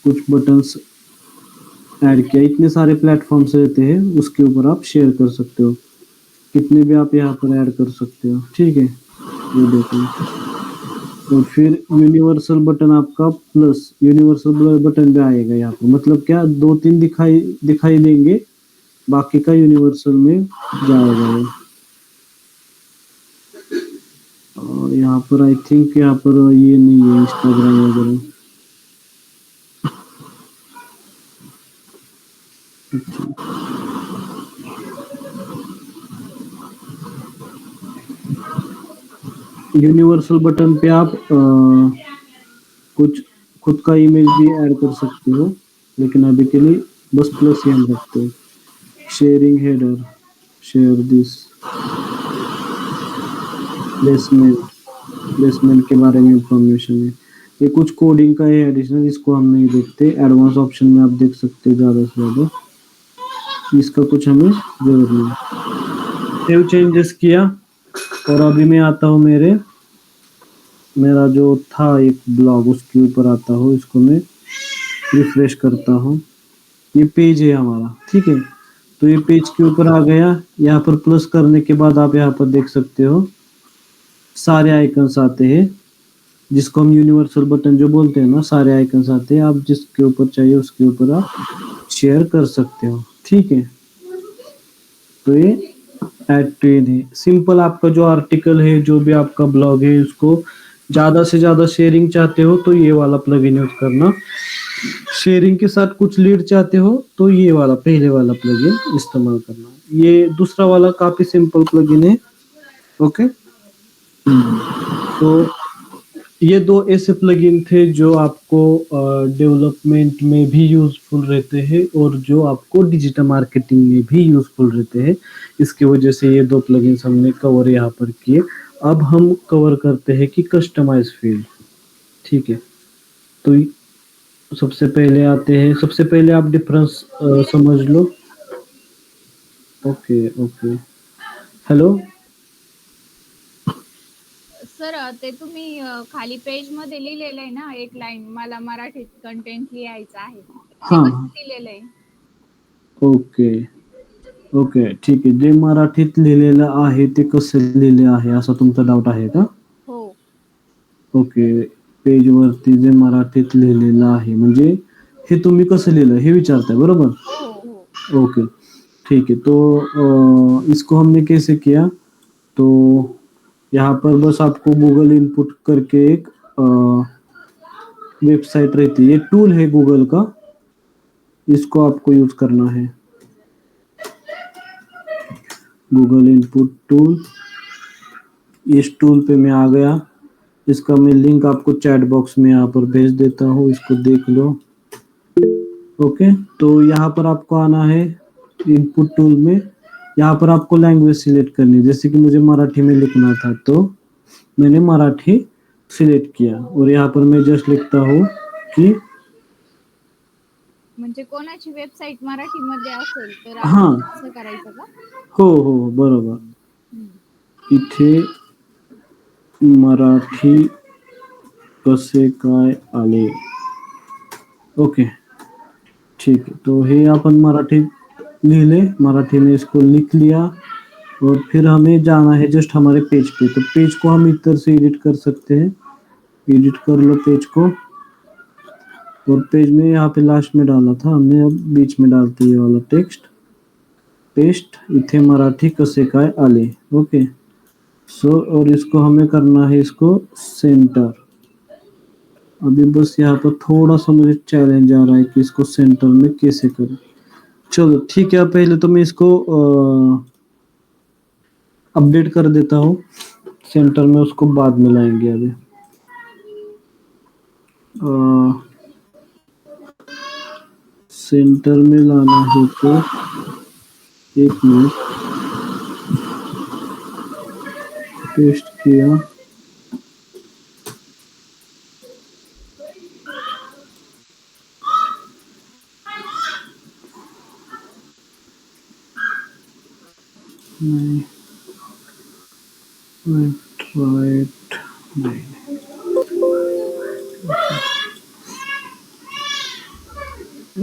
कुछ बटन्स ऐड किया। इतने सारे प्लेटफॉर्म्स रहते हैं, उसके ऊपर आप शेयर कर सकते हो, कितने भी आप यहाँ पर ऐड कर सकते हो। ठीक है, ये देखो। तो फिर यूनिवर्सल बटन आपका प्लस यूनिवर्सल बटन भी आएगा यहाँ पर। मतलब क्या, 2-3 दिखाई देंगे, बाकी का यूनिवर्सल में जाएगा वो। और यहाँ पर आई थिंक यहाँ पर ये नहीं है इंस्टाग्राम वगैरह। यूनिवर्सल बटन पे आप कुछ खुद का इमेज भी ऐड कर सकते हो, लेकिन अभी के लिए बस प्लस ही हम रखते हैं। Sharing header, share this, placement के बारे में इंफॉर्मेशन है। ये कुछ कोडिंग का है एडिशनल, इसको हम नहीं देखते। एडवांस ऑप्शन में आप देख सकते हो ज़्यादा से ज़्यादा, इसका कुछ हमें जरूरत नहीं। सेव चेंजेस किया और अभी मैं आता हूँ मेरा जो था एक ब्लॉग, उसके ऊपर आता हूँ। इसको मैं रिफ्रेश करता हूँ। ये पेज है हमारा, ठीक है। तो ये पेज के ऊपर आ गया। यहाँ पर प्लस करने के बाद आप यहाँ पर देख सकते हो सारे आइकन्स आते हैं, जिसको हम यूनिवर्सल बटन जो बोलते हैं ना, सारे आइकन्स आते हैं। आप जिसके ऊपर चाहिए उसके ऊपर आप शेयर कर सकते हो, ठीक है। तो ये ऐड टू एनी सिंपल, आपका जो आर्टिकल है, जो भी आपका ब्लॉग है, उसको ज़्यादा से ज़्यादा शेयरिंग चाहते हो तो ये वाला प्लगइन यूज करना। शेयरिंग के साथ कुछ लीड चाहते हो तो ये वाला पहले वाला प्लगइन इस्तेमाल करना। ये दूसरा वाला काफी सिंपल प्लगइन है। ओके, तो ये दो ऐसे प्लगइन थे जो आपको डेवलपमेंट में भी यूजफुल रहते हैं और जो आपको डिजिटल मार्केटिंग में भी यूजफुल रहते हैं। इसकी वजह से ये दो प्लगइन्स हमने कवर यहाँ पर किए। अब हम कवर करते हैं कि कस्टमाइज फील्ड। ठीक है, तो सबसे पहले आते हैं, सबसे पहले आप डिफरेंस समझ लो। Okay okay, hello.
सर ते तुम्ही खाली पेज मध्ये लिहिलेलं आहे ना एक लाईन, मला मराठीत कंटेंट लिहायचं आहे, ते
हाँ
कसं लिहिलेलं आहे?
ओके ओके, ठीक आहे. जे मराठीत लिहिलेलं आहे ते कसं लिहिलेलं आहे असा तुमचा डाऊट आहे का?
हो
ओके, पेजवरती जे मराठीत लिहिलेलं आहे म्हणजे हे तुम्ही कसं लिहिलं हे विचारताय, बरोबर?
हो हो
ओके, ठीक है। तो इसको हमने कैसे किया, तो यहाँ पर बस आपको गूगल इनपुट करके एक वेबसाइट रहती है, ये टूल है गूगल का, इसको आपको यूज करना है। गूगल इनपुट टूल, इस टूल पे मैं आ गया। इसका मैं लिंक आपको चैट बॉक्स में यहाँ पर भेज देता हूँ, इसको देख लो। ओके, तो यहाँ पर आपको आना है इनपुट टूल में। यहाँ पर आपको लैंग्वेज सिलेक्ट करनी है, जैसे कि मुझे मराठी में लिखना था तो मैंने मराठी सिलेक्ट किया और यहाँ पर मैं जस्ट लिखता हूँ कि
म्हणजे कोणाची वेबसाईट मराठीमध्ये असेल तर
हा.
आपण असं करायचं का?
हो हो बरोबर, इथे मराठी कसे काय आले। ओके ठीक है, तो ये अपन मराठी लिहिले, मराठी में इसको लिख लिया और फिर हमें जाना है जस्ट हमारे पेज पे। तो पेज को हम इधर से एडिट कर सकते हैं, एडिट कर लो पेज को। और पेज में यहाँ पे लास्ट में डाला था हमने, अब बीच में डालते हैं ये वाला टेक्स्ट, पेस्ट, इथे मराठी कसे काय आले। ओके सो, और इसको हमें करना है इसको सेंटर। अभी बस यहाँ पर थोड़ा सा मुझे चैलेंज आ रहा है कि इसको सेंटर में कैसे करें। चलो ठीक है, पहले तो मैं इसको अपडेट कर देता हूँ सेंटर में, उसको बाद में लाएंगे। अभी सेंटर में लाना है तो एक मिनट, पेस्ट किया, नहीं राइट नहीं,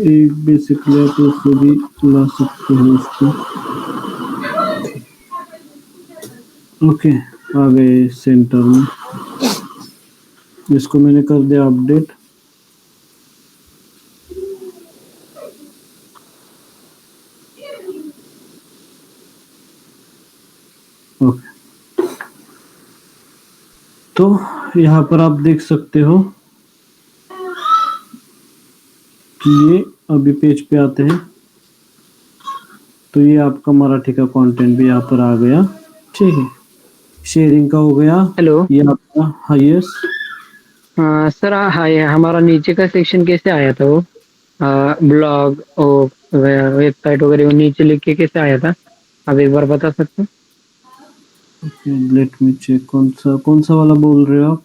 एक बेसिकली आप उसको भी ला सकते हो इसको। ओके, आ गए सेंटर में, इसको मैंने कर दिया अपडेट। ओके, तो यहाँ पर आप देख सकते हो कि ये अभी पेज पे आते हैं तो ये आपका मराठी का कंटेंट भी यहाँ पर आ गया। ठीक है, शेयरिंग का हो गया।
हेलो
ये आपका, हाँ यस
सर, हाँ ये हमारा नीचे का सेक्शन कैसे आया था वो, ब्लॉग और वेबसाइट वगैरह वो नीचे लिख के कैसे आया था, आप एक बार बता सकते हैं?
ओके, लेट मी चेक, कौन सा वाला बोल रहे हो आप?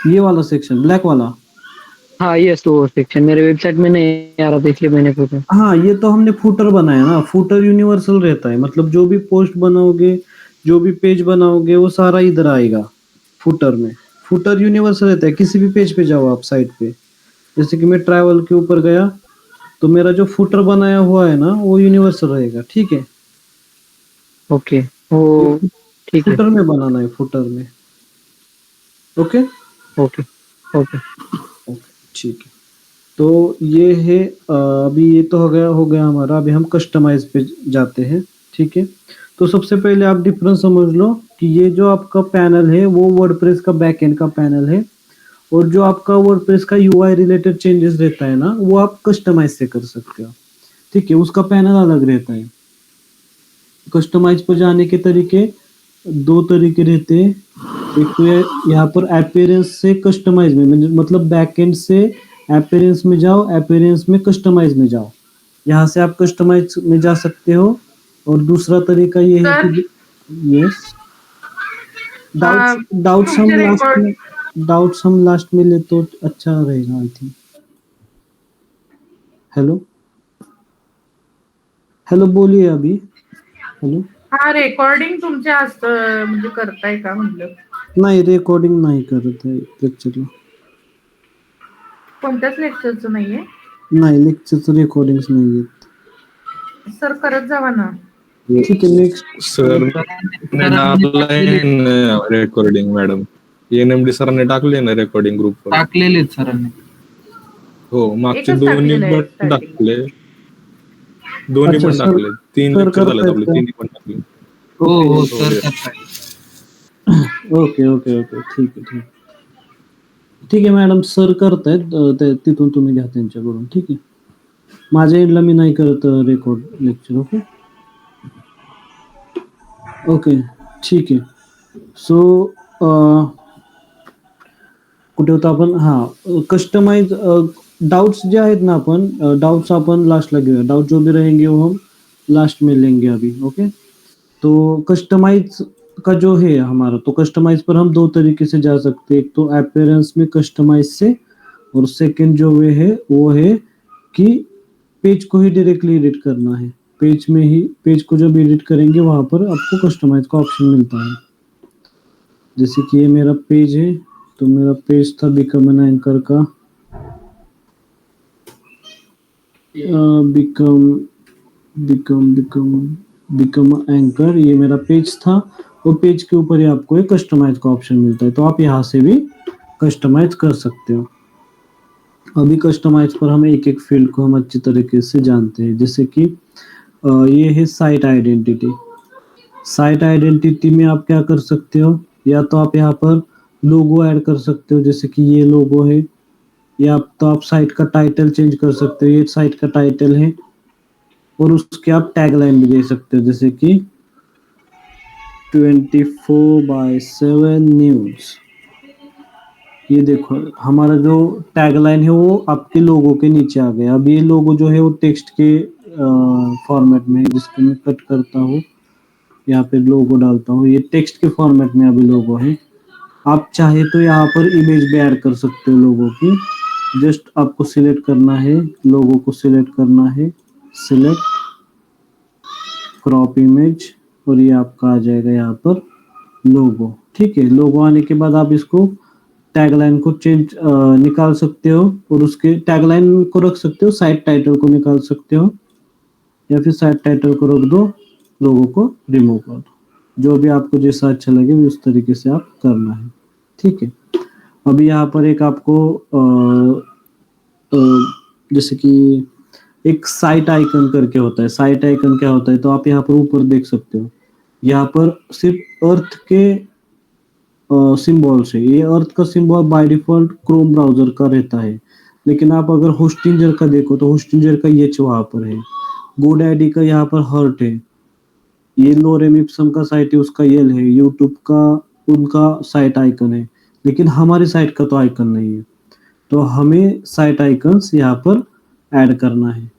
ये वाला सेक्शन, ब्लैक वाला?
हाँ यस, वो सेक्शन मेरे वेबसाइट में नहीं आ रहा था इसलिए मैंने पूछा।
हाँ, ये तो हमने फुटर बनाया ना, फुटर यूनिवर्सल रहता है, मतलब जो भी पोस्ट बनाओगे, जो भी पेज बनाओगे वो सारा इधर आएगा फुटर में। फुटर यूनिवर्सल रहता है, किसी भी पेज पे जाओ आप साइट पे, जैसे कि मैं ट्रैवल के ऊपर गया तो मेरा जो फुटर बनाया हुआ है ना वो यूनिवर्सल रहेगा। ठीक है,
ओके, वो ठीक है,
फुटर में बनाना है, फुटर में। ओके
ओके ओके
ठीक है, तो ये है अभी ये तो हो गया हमारा। अभी हम कस्टमाइज पे जाते हैं। ठीक है, तो सबसे पहले आप डिफरेंस समझ लो कि ये जो आपका पैनल है वो वर्डप्रेस का बैकएंड का पैनल है, और जो आपका वर्डप्रेस का यूआई रिलेटेड चेंजेस रहता है ना वो आप कस्टमाइज से कर सकते हो। ठीक है, उसका पैनल अलग रहता है। कस्टमाइज पर जाने के तरीके दो तरीके रहते हैं। एक तो यहाँ पर अपीयरेंस से कस्टमाइज में मतलब बैकएंड से अपीयरेंस में जाओ, अपीयरेंस में कस्टमाइज में जाओ। यहाँ से आप कस्टमाइज में जा सकते हो। और दूसरा तरीका ये है कि यस, डाउट्स हम लास्ट में ले तो अच्छा रहेगा आई थिंक। हेलो हेलो बोलिए अभी। हेलो,
हा रेकॉर्डिंग तुमच्या म्हणजे करताय का म्हटलं?
नाही रेकॉर्डिंग नाही करत आहे लेक्चरला.
कोणत्याच लेक्चरचं नाहीये?
नाही, लेक्चरचं रेकॉर्डिंग्स नाही आहेत.
सर करत जावा ना.
ठीक आहे, next.
Sir recording madam NMD सरांनी टाकले ना रेकॉर्डिंग ग्रुपवर.
टाकलेले सरांनी.
हो, मागचे
एकच
दोन्ही
टाकलेलं आहे
पण टाकले. दोन्ही
अच्छा,
पण
सर-
टाकले. 3
सर
लेक्चर झाले
करतायत
आपले,
का?
तिन्ही पण टाकले.
हो सर
yes.
करताय.
ओके ओके ओके, ठीक आहे ठीक आहे. ठीक आहे मॅडम, सर करतायत तिथून तुम्ही घ्या त्यांच्याकडून. ठीक आहे, माझ्या एंडला मी नाही करत रेकॉर्ड लेक्चर. ओके ओके, ठीक आहे. सो कुठे होतं आपण? हाँ, कस्टमाइज डाउट्स जो आहेत ना, अपन डाउट्स अपन लास्ट लगेगा। डाउट जो भी रहेंगे वो हम लास्ट में लेंगे अभी। ओके, तो कस्टमाइज का जो है हमारा, तो कस्टमाइज पर हम दो तरीके से जा सकते हैं। एक तो अपीयरेंस में कस्टमाइज से, और सेकंड जो वे है वो है कि पेज को ही डायरेक्टली एडिट करना है। पेज में ही, पेज को जब एडिट करेंगे वहां पर आपको कस्टमाइज का ऑप्शन मिलता है। जैसे कि ये मेरा पेज है, तो मेरा पेज था बिकम एन एंकर का, बिकम एंकर, ये मेरा पेज था। वो पेज के ऊपर ही आपको एक कस्टमाइज का ऑप्शन मिलता है, तो आप यहाँ से भी कस्टमाइज कर सकते हो। अभी कस्टमाइज पर हम एक एक फील्ड को हम अच्छी तरीके से जानते हैं। जैसे कि ये है साइट आइडेंटिटी। साइट आइडेंटिटी में आप क्या कर सकते हो, या तो आप यहाँ पर लोगो ऐड कर सकते हो, जैसे कि ये लोगो है, या तो आप साइट का टाइटल चेंज कर सकते हो। ये साइट का टाइटल है, और उसके आप टैगलाइन भी दे सकते हो, जैसे कि 24/7 न्यूज। ये देखो हमारा जो टैगलाइन है वो आपके लोगो के नीचे आ गया। अब ये लोगो जो है वो टेक्स्ट के फॉर्मेट में, जिसको मैं कट करता हूँ, यहाँ पे लोगो डालता हूँ, ये टेक्स्ट के फॉर्मेट में अभी लोगो है। आप चाहे तो यहाँ पर इमेज भी ऐड कर सकते हो लोगो की। जस्ट आपको सिलेक्ट करना है, लोगो को सिलेक्ट करना है, सिलेक्ट क्रॉप इमेज, और ये आपका आ जाएगा यहाँ पर लोगो। ठीक है, लोगो आने के बाद आप इसको टैगलाइन को चेंज निकाल सकते हो, और उसके टैगलाइन को रख सकते हो, साइट टाइटल को निकाल सकते हो, या फिर साइट टाइटल को रख दो, लोगो को रिमूव कर दो। जो भी आपको जैसा अच्छा लगे उस तरीके से आप करना है। ठीक है, अभी यहाँ पर एक आपको जैसे कि एक साइट आइकन करके होता है। साइट आइकन क्या होता है, तो आप यहाँ पर ऊपर देख सकते हो, यहाँ पर सिर्फ अर्थ के सिंबल्स है। ये अर्थ का symbol by default Chrome browser का रहता है, लेकिन आप अगर होस्टिंजर का देखो तो होस्टिंजर का ये वहां पर है। GoDaddy का यहाँ पर हर्ट है, ये लोरेम इप्सम का साइट है, उसका यल है, यूट्यूब का उनका साइट आइकन है, लेकिन हमारे साइट का तो आइकन नहीं है। तो हमें साइट आइकन्स यहाँ पर ऐड करना है।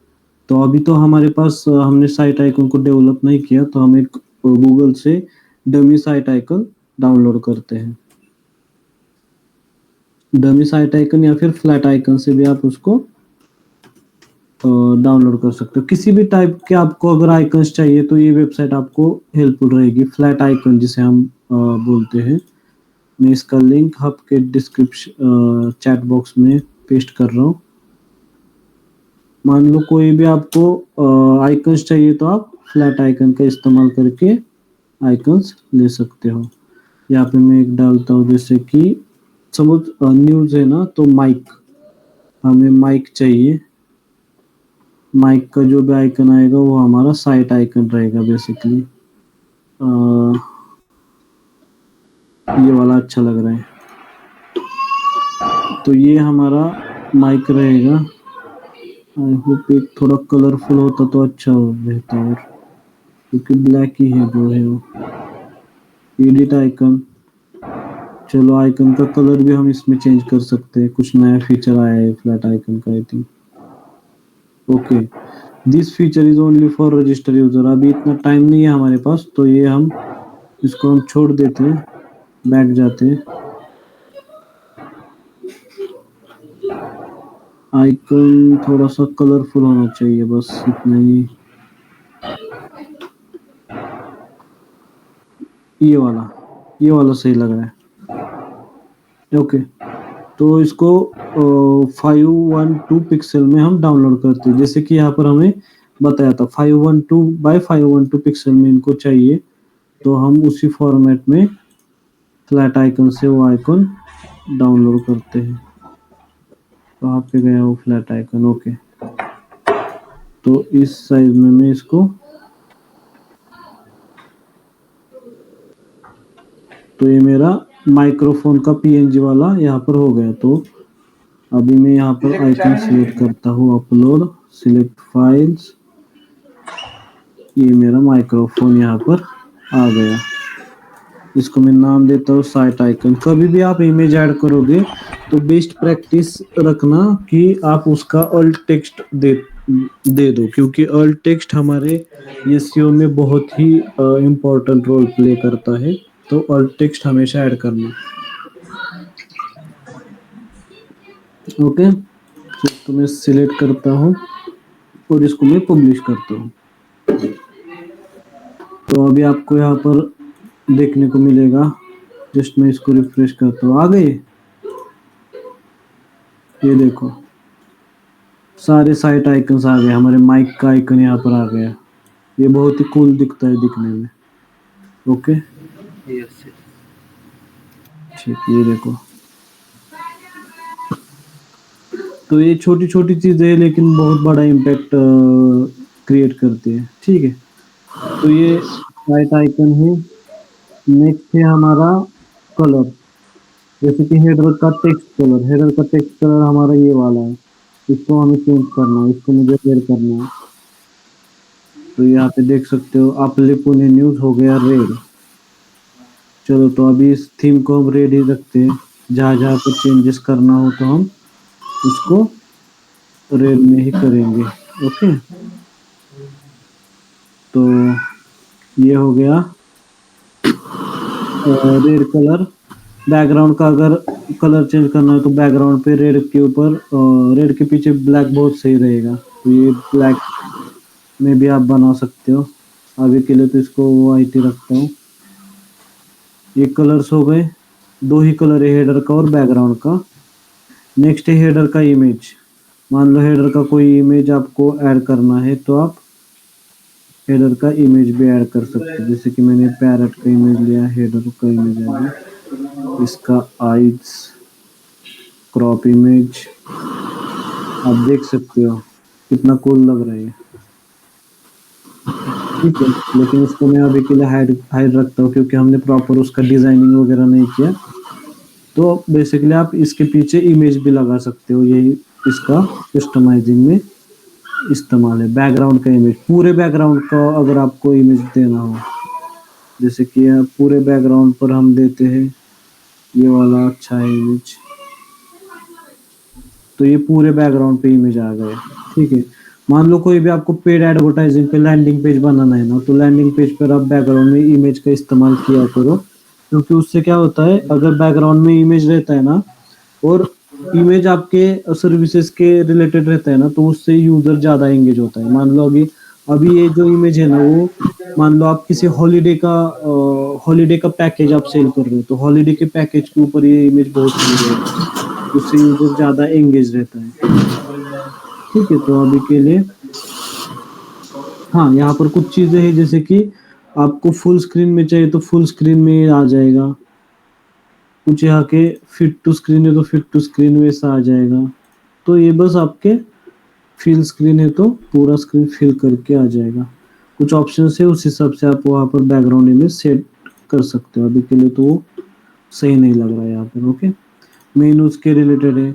तो अभी तो हमारे पास हमने साइट आइकन को डेवलप नहीं किया, तो हम एक गूगल से डमी साइट आइकन डाउनलोड करते हैं। डमी साइट आइकन या फिर फ्लैट आइकन से भी आप उसको डाउनलोड कर सकते हो। किसी भी टाइप के आपको अगर आइकन्स चाहिए तो ये वेबसाइट आपको हेल्पफुल रहेगी। फ्लैट आइकन जिसे हम बोलते हैं, मैं इसका लिंक आपके डिस्क्रिप्शन चैट बॉक्स में पेस्ट कर रहा हूँ। मान लो कोई भी आपको आइकन्स चाहिए तो आप फ्लैट आइकन का इस्तेमाल करके आइकन्स ले सकते हो। यहाँ पे मैं एक डालता हूँ, जैसे कि सपोज न्यूज़ है ना, तो माइक, हमें माइक चाहिए। माइक का जो भी आइकन आएगा वो हमारा साइट आइकन रहेगा बेसिकली। ये वाला अच्छा लग रहा है, तो ये हमारा माइक रहेगा। आई होप एक थोड़ा कलरफुल होता तो अच्छा हो रहता, और क्योंकि ब्लैक ही है जो है वो। एडिट आइकन, चलो आइकन का कलर भी हम इसमें चेंज कर सकते हैं, कुछ नया फीचर आया है फ्लैट आइकन का I think. Okay, this feature is only for register user. अभी इतना टाइम नहीं है हमारे पास, तो ये हम इसको हम छोड़ देते हैं, बैक जाते हैं। आइकन थोड़ा सा कलरफुल होना चाहिए, बस इतना ही। ये वाला सही लग रहा है। ओके, तो इसको 512 पिक्सल में हम डाउनलोड करते हैं, जैसे कि यहाँ पर हमें बताया था 512 बाय 512 पिक्सल में इनको चाहिए, तो हम उसी फॉर्मेट में फ्लैट आइकन से वो आइकन डाउनलोड करते हैं। कहाँ पे गया वो फ्लैट आइकन? ओके, तो इस साइज में मैं इसको, तो ये मेरा माइक्रोफोन का पीएनजी वाला यहाँ पर हो गया। तो अभी मैं यहाँ पर आइकन सिलेक्ट करता हूँ, अपलोड, सिलेक्ट फाइल्स, ये मेरा माइक्रोफोन यहाँ पर आ गया। इसको मैं नाम देता हूँ साइट आइकन। कभी भी आप इमेज ऐड करोगे तो बेस्ट प्रैक्टिस रखना कि आप उसका अल्ट टेक्स्ट दे दो, क्योंकि अल्ट टेक्स्ट हमारे एसईओ में बहुत ही इम्पोर्टेंट रोल प्ले करता है। तो अल्ट टेक्स्ट हमेशा ऐड करना। ओके, तो मैं सिलेक्ट करता हूँ और इसको मैं पब्लिश करता हूँ। तो अभी आपको यहाँ पर देखने को मिलेगा, जस्ट मैं इसको रिफ्रेश करता हूँ, आ गए। ये देखो सारे साइट आइकन्स आ गए, हमारे माइक का आइकन यहाँ पर आ गया। ये बहुत ही कूल दिखता है दिखने में। ओके, ठीक, ये देखो। तो ये छोटी छोटी चीजें हैं, लेकिन बहुत बड़ा इम्पैक्ट क्रिएट करती है। ठीक है, तो ये साइट आइकन है। नेक्स्ट है हमारा कलर, जैसे कि हेडर का टेक्स्ट कलर। हेडर का टेक्स्ट कलर हमारा ये वाला है, इसको हमें चेंज करना है, इसको मुझे क्लियर करना है। तो यहाँ पे देख सकते हो, आपले पुणे न्यूज हो गया रेड। चलो, तो अभी इस थीम को हम रेड ही रखते हैं, जहाँ जहाँ पर चेंजेस करना हो तो हम उसको रेड में ही करेंगे। ओके, तो ये हो गया रेड कलर। बैकग्राउंड का अगर कलर चेंज करना है तो बैकग्राउंड पे रेड के ऊपर, रेड के पीछे ब्लैक बहुत सही रहेगा। तो ये ब्लैक में भी आप बना सकते हो। अभी के लिए तो इसको वाइट ही रखता हूँ। ये कलर्स हो गए, दो ही कलर है, हेडर का और बैकग्राउंड का। नेक्स्ट है हेडर का इमेज। मान लो हेडर का कोई इमेज आपको ऐड करना है, तो आप हेडर का इमेज भी ऐड कर सकते हैं। जैसे कि मैंने पैरट का इमेज लिया, हेडर का इमेज आ गया, इसका आइज, क्रॉप इमेज। आप देख सकते हो कितना कूल लग रहा है। ठीक है, लेकिन इसको मैं अभी के लिए हाइड रखता हूँ, क्योंकि हमने प्रॉपर उसका डिजाइनिंग वगैरह नहीं किया। तो बेसिकली आप इसके पीछे इमेज भी लगा सकते हो, यही इसका कस्टमाइजिंग में इस्तेमाल है। बैकग्राउंड का इमेज, पूरे बैकग्राउंड का अगर आपको इमेज देना हो, जैसे कि पूरे बैकग्राउंड पर हम देते हैं ये वाला, अच्छा है इमेज। तो ये पूरे बैकग्राउंड पे इमेज आ गए। ठीक है, मान लो कोई भी आपको पेड एडवर्टाइजिंग पे लैंडिंग पेज बनाना है ना, तो लैंडिंग पेज पर आप बैकग्राउंड में इमेज का इस्तेमाल किया करो, क्योंकि उससे क्या होता है, अगर बैकग्राउंड में इमेज रहता है ना, और इमेज आपके सर्विसेज के रिलेटेड रहता है ना, तो उससे यूजर ज्यादा एंगेज होता है। मान लो अभी ये जो इमेज है ना, वो मान लो आप किसी हॉलीडे का पैकेज आप सेल कर रहे हो, तो हॉलीडे के पैकेज के ऊपर ये इमेज बहुत सही है, उससे यूजर ज्यादा एंगेज रहता है। ठीक है, तो अभी के लिए हाँ, यहाँ पर कुछ चीजें हैं, जैसे कि आपको फुल स्क्रीन में चाहिए तो फुल स्क्रीन में आ जाएगा, कुछ यहाँ के फिट टू स्क्रीन है तो फिट टू स्क्रीन वैसा आ जाएगा। तो ये बस आपके फिल स्क्रीन है तो पूरा स्क्रीन फिल करके आ जाएगा। कुछ ऑप्शन है, उस हिसाब से आप वहाँ पर बैकग्राउंड इमेज सेट कर सकते हो। अभी के लिए तो वो सही नहीं लग रहा है यहाँ पर। ओके, मेनूज के रिलेटेड है,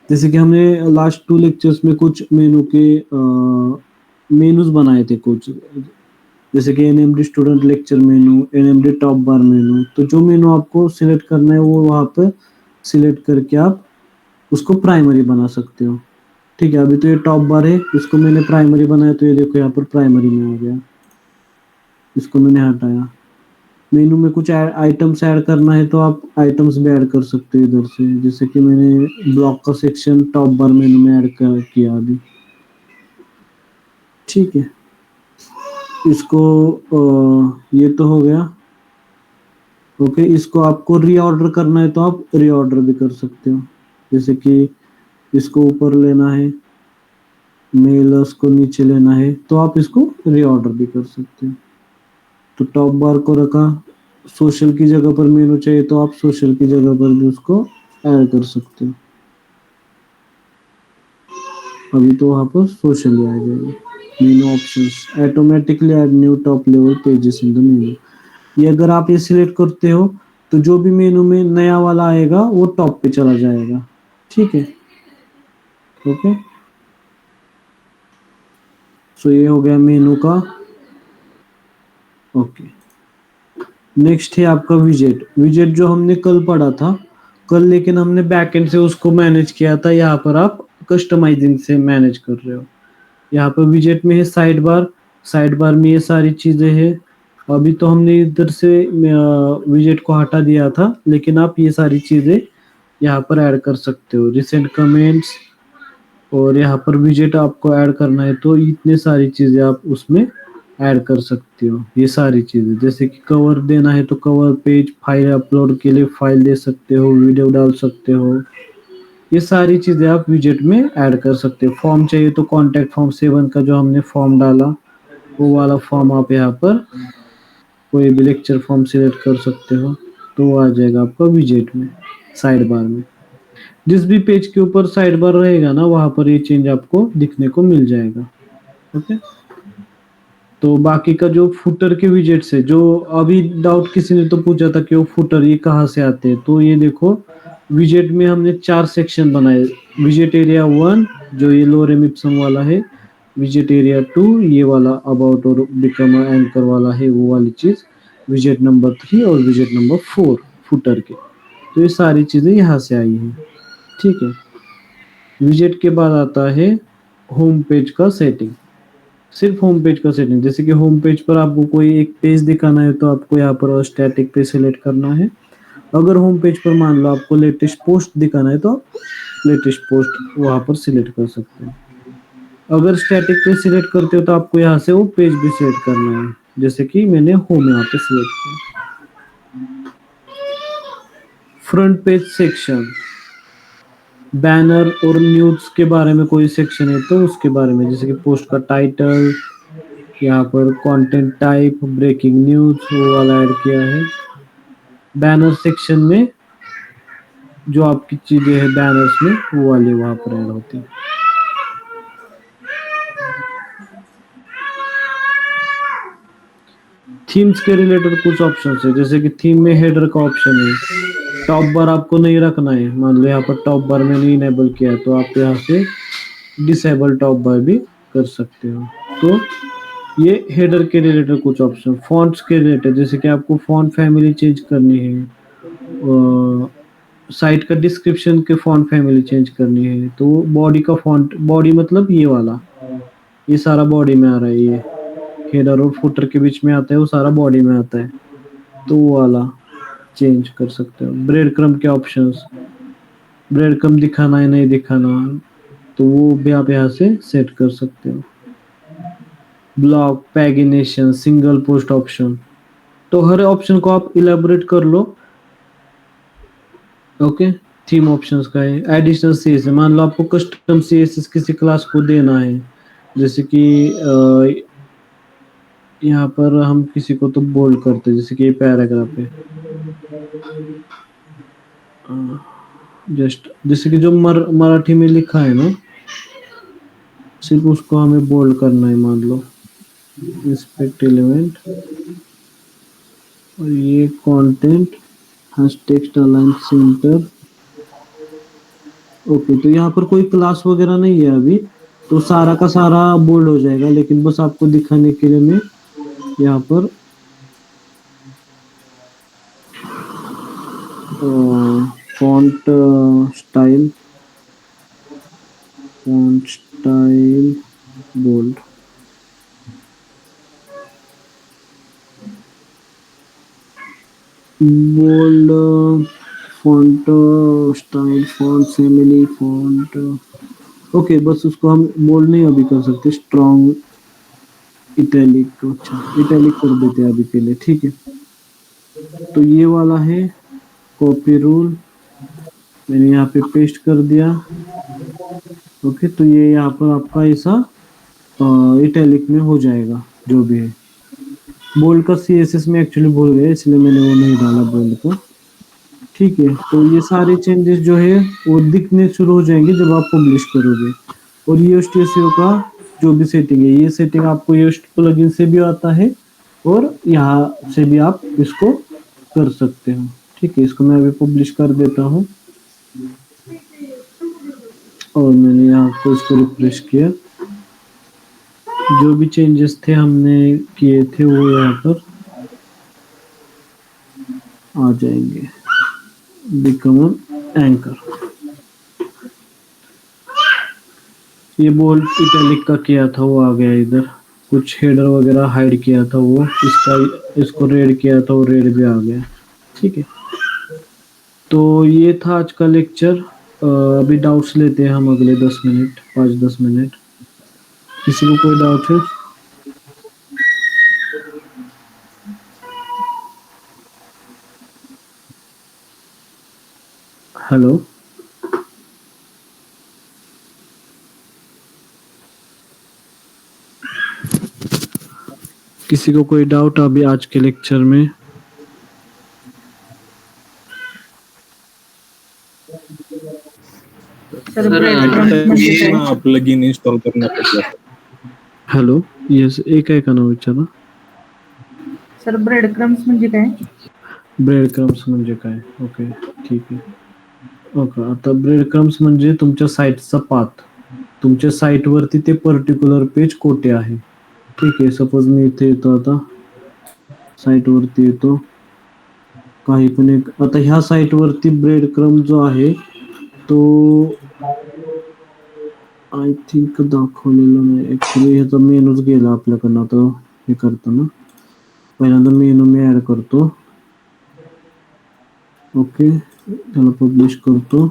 जैसे कि हमने लास्ट 2 लेक्चर्स में कुछ मेनू के मेनूज बनाए थे कुछ, जैसे कि एनएमडी स्टूडेंट लेक्चर मेनू, एनएमडी टॉप बार मेनू। तो जो मेनू आपको सिलेक्ट करना है वो वहाँ पे सिलेक्ट करके आप उसको प्राइमरी बना सकते हो। ठीक है, अभी तो ये टॉप बार है, इसको मैंने प्राइमरी बनाया तो ये देखो यहाँ पर प्राइमरी में आ गया, इसको मैंने हटाया। मेनू में कुछ आइटम्स ऐड करना है तो आप आइटम्स भी ऐड कर सकते हो इधर से, जैसे कि मैंने ब्लॉक का सेक्शन टॉप बार मेनू में ऐड किया अभी। ठीक है, इसको ये तो हो गया। ओके, इसको आपको रीऑर्डर करना है तो आप रीऑर्डर भी कर सकते हो, जैसे कि इसको ऊपर लेना है, मेलर्स को नीचे लेना है तो आप इसको रीऑर्डर भी कर सकते हो। तो टॉप बार को रखा, सोशल की जगह पर मेनू चाहिए तो आप सोशल की जगह पर भी उसको ऐड कर सकते हो। अभी तो वहां पर सोशल ही आ जाएगा। मेनू options automatically add new top level pages in the मेनू। ये अगर आप ये सिलेक्ट करते हो तो जो भी मेनू में नया वाला आएगा वो टॉप पे चला जाएगा। ठीक है, ओके। सो ये हो गया मेनू का। ओके, नेक्स्ट है आपका विजेट। विजेट जो हमने कल पढ़ा था कल, लेकिन हमने बैकएंड से उसको मैनेज किया था, यहाँ पर आप कस्टमाइजिंग से मैनेज कर रहे हो। यहाँ पर विजेट में है साइड बार, साइड बार में ये सारी चीजें हैं। अभी तो हमने इधर से विजेट को हटा दिया था, लेकिन आप ये सारी चीजें यहाँ पर ऐड कर सकते हो। रिसेंट कमेंट्स, और यहाँ पर विजेट आपको ऐड करना है तो इतने सारी चीजें आप उसमें ऐड कर सकते हो। ये सारी चीजें, जैसे कि कवर देना है तो कवर पेज, फाइल अपलोड के लिए फाइल दे सकते हो, वीडियो डाल सकते हो। ये सारी चीजें आप विजेट में ऐड कर सकते हो। फॉर्म चाहिए तो कॉन्टैक्ट फॉर्म 7 का जो हमने फॉर्म डाला वो वाला फॉर्म आप यहाँ पर कोई भी लेक्चर फॉर्म सिलेक्ट कर सकते हो तो वो आ जाएगा आपका विजेट में साइड बार में। जिस भी पेज के ऊपर साइड बार रहेगा ना वहां पर ये चेंज आपको दिखने को मिल जाएगा। ओके, तो बाकी का जो फुटर के विजेट्स है, जो अभी डाउट किसी ने तो पूछा था कि वो फुटर ये कहाँ से आते हैं, तो ये देखो विजेट में हमने 4 सेक्शन बनाए। विजेट एरिया 1 जो ये लोरेम इप्सम वाला है, विजेट एरिया 2 ये वाला अबाउट और बिकम एंकर वाला है वो वाली चीज, विजेट नंबर 3 और विजेट नंबर 4 फुटर के। तो ये सारी चीजें यहाँ से आई हैं। ठीक है, विजेट के बाद आता है होम पेज का सेटिंग। सिर्फ होम पेज का सेटिंग, जैसे कि होम पेज पर आपको कोई एक पेज दिखाना है तो आपको यहाँ पर स्टैटिक पे सिलेक्ट करना है। अगर होम पेज पर मान लो आपको लेटेस्ट पोस्ट दिखाना है तो आप लेटेस्ट पोस्ट वहां पर सिलेक्ट कर सकते हैं। अगर स्टैटिक पे सिलेक्ट करते हो तो आपको यहाँ से वो पेज भी सिलेक्ट करना है, जैसे कि मैंने होम यहाँ पे सिलेक्ट किया। फ्रंट पेज सेक्शन, बैनर और न्यूज के बारे में कोई सेक्शन है तो उसके बारे में, जैसे कि पोस्ट का टाइटल, यहाँ पर कंटेंट टाइप, ब्रेकिंग न्यूज वो वाला ऐड किया है। बैनर सेक्शन में जो आपकी चीजें हैं बैनर्स में वो वाली वहां पर ऐड होती है। थीम्स के रिलेटेड कुछ ऑप्शंस है, जैसे कि थीम में हेडर का ऑप्शन है। टॉप बार आपको नहीं रखना है, मान लो यहाँ पर टॉप बार मैंने इनेबल किया है तो आप यहाँ से डिसेबल टॉप बार भी कर सकते हो। तो ये हेडर के रिलेटेड कुछ ऑप्शन। फॉन्ट्स के रिलेटेड, जैसे कि आपको फॉन्ट फैमिली चेंज करनी है, साइट का डिस्क्रिप्शन के फॉन्ट फैमिली चेंज करनी है, तो बॉडी का फॉन्ट, बॉडी मतलब ये वाला, ये सारा बॉडी में आ रहा है, ये हेडर और फुटर के बीच में आता है वो सारा बॉडी में आता है, तो वो वाला चेंज कर सकते हो। ब्रेड क्रम के ऑप्शंस, ब्रेड क्रम दिखाना है नहीं दिखाना तो वो भी आप यहाँ से सेट कर सकते हो। ब्लॉक, पैगिनेशन, सिंगल पोस्ट ऑप्शन, तो हर ऑप्शन को आप इलेबोरेट कर लो। ओके, थीम ऑप्शंस का है। एडिशनल सीएसएस, मान लो आपको कस्टम सीएसएस किसी क्लास को देना है, जैसे कि यहाँ पर हम किसी को तो बोल्ड करते हैं, जैसे कि ये पैराग्राफ है, जस्ट जैसे कि जो मराठी में लिखा है ना सिर्फ उसको हमें बोल्ड करना है, मान लो इंस्पेक्ट एलिमेंट, और ये content hash text align centre, okay, तो यहाँ पर कोई क्लास वगैरह नहीं है अभी, तो सारा का सारा बोल्ड हो जाएगा, लेकिन बस आपको दिखाने के लिए मैं यहाँ पर font style bold, bold font style font family font. Okay, बस उसको हम बोल्ड नहीं अभी कर सकते, स्ट्रॉन्ग इटैलिक, अच्छा इटैलिक कर देते हैं अभी के लिए, ठीक है। तो ये वाला है कॉपी रूल, मैंने यहाँ पे पेस्ट कर दिया। ओके, तो ये यहाँ पर आपका ऐसा इटैलिक में हो जाएगा जो भी है। बोल्ड का CSS में एक्चुअली भूल गए, इसलिए मैंने वो नहीं डाला बोल्ड को, ठीक है। तो ये सारे चेंजेस जो है वो दिखने शुरू हो जाएंगे जब आप पब्लिश करोगे। और Yoast SEO का जो भी सेटिंग है, ये सेटिंग आपको Yoast प्लगइन से भी आता है और यहाँ से भी आप इसको कर सकते हो, ठीक है। इसको मैं अभी पब्लिश कर देता हूँ और मैंने यहाँ पर इसको रिफ्रेश किया। जो भी चेंजेस थे हमने किए थे वो यहाँ पर आ जाएंगे। बिकम एंकर, ये बोल्ड इटैलिक का किया था वो आ गया इधर, कुछ हेडर वगैरह हाइड किया था वो, इसको रेड किया था वो रेड भी आ गया, ठीक है। तो ये था आज का लेक्चर। अभी डाउट्स लेते हैं हम अगले 10 मिनट, 5-10 मिनट। किसी को कोई डाउट है? हेलो, किसी को कोई डाउट अभी आज के लेक्चर में?
सर breadcrumbs म्हणजे काय?
प्लगइन इन्स्टॉल करण्यासाठी
हेलो, येस, एक आहे का नाव विचारा?
सर breadcrumbs म्हणजे काय?
ब्रेड क्रम्स म्हणजे काय? ओके, ठीक आहे. ओके, आता ब्रेड क्रम्स म्हणजे तुमच्या साईटचा पाथ, तुमच्या साईटवरती ते पर्टिक्युलर पेज कोठे आहे, ठीक आहे. सपोज मी इथे येतो, आता साईटवरती येतो, काही पण एक, आता ह्या साईटवरती ब्रेड क्रम जो आहे तो आय थिंक दाखवलेला नाही ऍक्च्युली, ह्याचा मेनूच गेला आपल्याकडनं. आता हे करताना पहिल्यांदा मेनू मी ऍड करतो, ओके, त्याला पब्लिश करतो.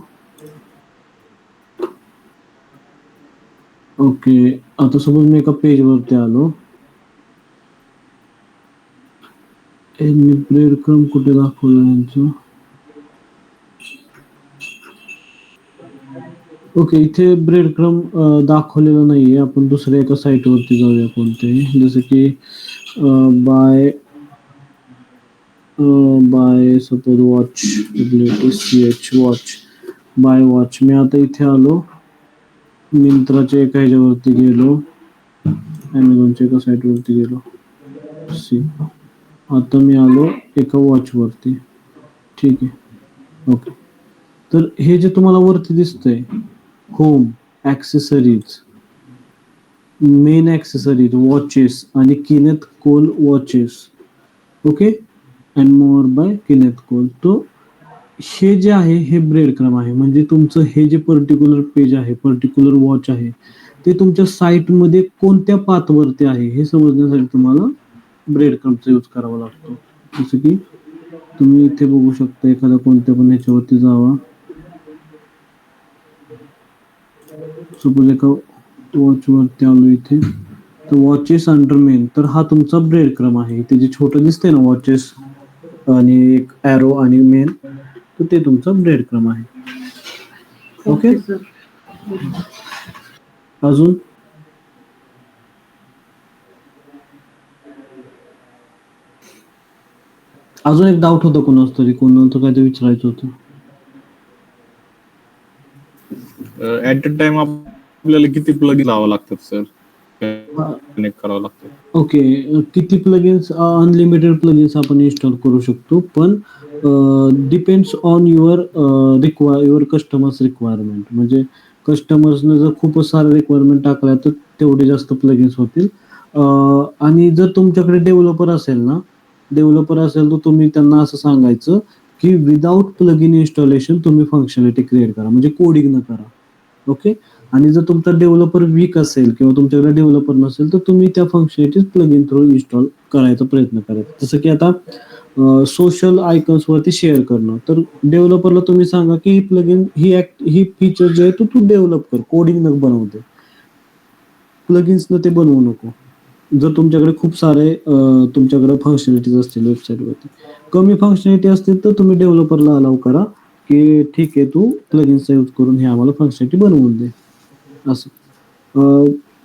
ओके, आता सपोज मी एका पेज वरती आलो, ब्रेड क्रम कुठे दाखवलं यांचं? ओके, इथे ब्रेड क्रम दाखवलेला नाहीये. आपण दुसऱ्या एका साईट वरती जाऊया कोणत्याही, जसं की buy suppose watch, CH watch, buy watch. मी आता इथे आलो, मिंत्राच्या एका ह्याच्यावरती गेलो, ॲमेझॉनच्या एका साईट वरती गेलो, आता मी आलो एका वॉच वरती, ठीक आहे. ओके, तर हे जे तुम्हाला वरती दिसतंय, home, accessories, men accessories, watches आणि Kenneth Cole watches, okay, and more by Kenneth Cole. तो हे जे आहे हे ब्रेड क्रम आहे, म्हणजे तुमचं हे जे पर्टिक्युलर पेज आहे, पर्टिक्युलर वॉच आहे, ते तुमच्या साईटमध्ये कोणत्या पाथवरती आहे हे समजण्यासाठी तुम्हाला ब्रेड क्रमचा यूज करावा लागतो. जसं की तुम्ही इथे बघू शकता, एखाद्या कोणत्या पण ह्याच्यावरती जावा, सपोज एका वॉच वरती आलो इथे, तर वॉचेस अंडर मेन, तर हा तुमचा ब्रेड क्रम आहे. ते जे छोटं दिसतंय ना वॉचेस आणि एक ॲरो आणि मेन, तर ते तुमचा ब्रेड क्रम आहे. ओके,
सर
अजून अजून एक डाऊट होता कोणाच तरी, कोणाचं काय ते विचारायचं होतं?
ऍट अ टाइम आपल्याला किती प्लगइन लावावं लागतात सर, कनेक्ट करावं लागतं?
ओके, किती प्लगइन्स? अनलिमिटेड प्लगइन्स आपण इन्स्टॉल करू शकतो, पण depends on your customers requirement. म्हणजे कस्टमर्सने जर खूपच सारे रिक्वायरमेंट टाकल्या तर तेवढे जास्त प्लगइन्स होतील. आणि जर तुमच्याकडे डेव्हलपर असेल तर तुम्ही त्यांना असं सांगायचं की विदाउट प्लगइन इन्स्टॉलेशन तुम्ही फंक्शनॅलिटी क्रिएट करा, म्हणजे कोडिंग न करा. ओके. आणि जर तुमचा डेव्हलपर वीक असेल किंवा तुमच्याकडे डेव्हलपर नसेल तर तुम्ही त्या फंक्शनॅलिटीज प्लगइन थ्रू इन्स्टॉल करायचा प्रयत्न करायचा. जसं की आता सोशल आयकॉन्स वरती शेअर करणं, तर डेव्हलपरला तुम्ही सांगा की ही प्लगइन ही फीचर जे आहे तू डेव्हलप कर, कोडिंग न बनवू दे, प्लगइन्स न ते बनवू नको. जर तुमच्याकडे खूप सारे तुमच्याकडे फंक्शनॅलिटीज असतील वेबसाईटवरती, कमी फंक्शनॅलिटी असतील तर तुम्ही डेव्हलपरला अलाउ करा की ठीक आहे तू प्लगइन्सचा यूज करून हे आम्हाला फंक्शनॅलिटी बनवून दे. असं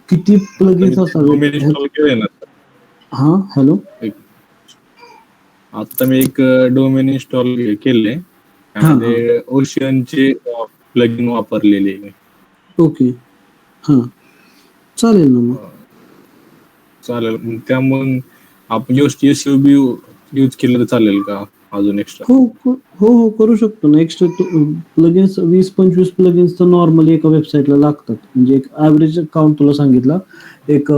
किती प्लगइन्स
डोमेन
असावेत?
इन्स्टॉल केलंय ना sir.
हा, हॅलो.
आता मी एक डोमेन इन्स्टॉल केले, त्यामध्ये ओशियनचे प्लगइन वापरलेले आहे.
ओके. हा, चालेल ना मग.
चालेल. मग त्यामुळे आपण एसयूबी यूज केलं तर चालेल का अजून एक्स्ट्रा?
हो, करू शकतो ना. एक्स्ट्रा प्लगइन्स 20-25 प्लगइन्स तर नॉर्मली एका वेबसाईटला लागतात. म्हणजे एक ऍव्हरेज काउंट तुला सांगितला, एक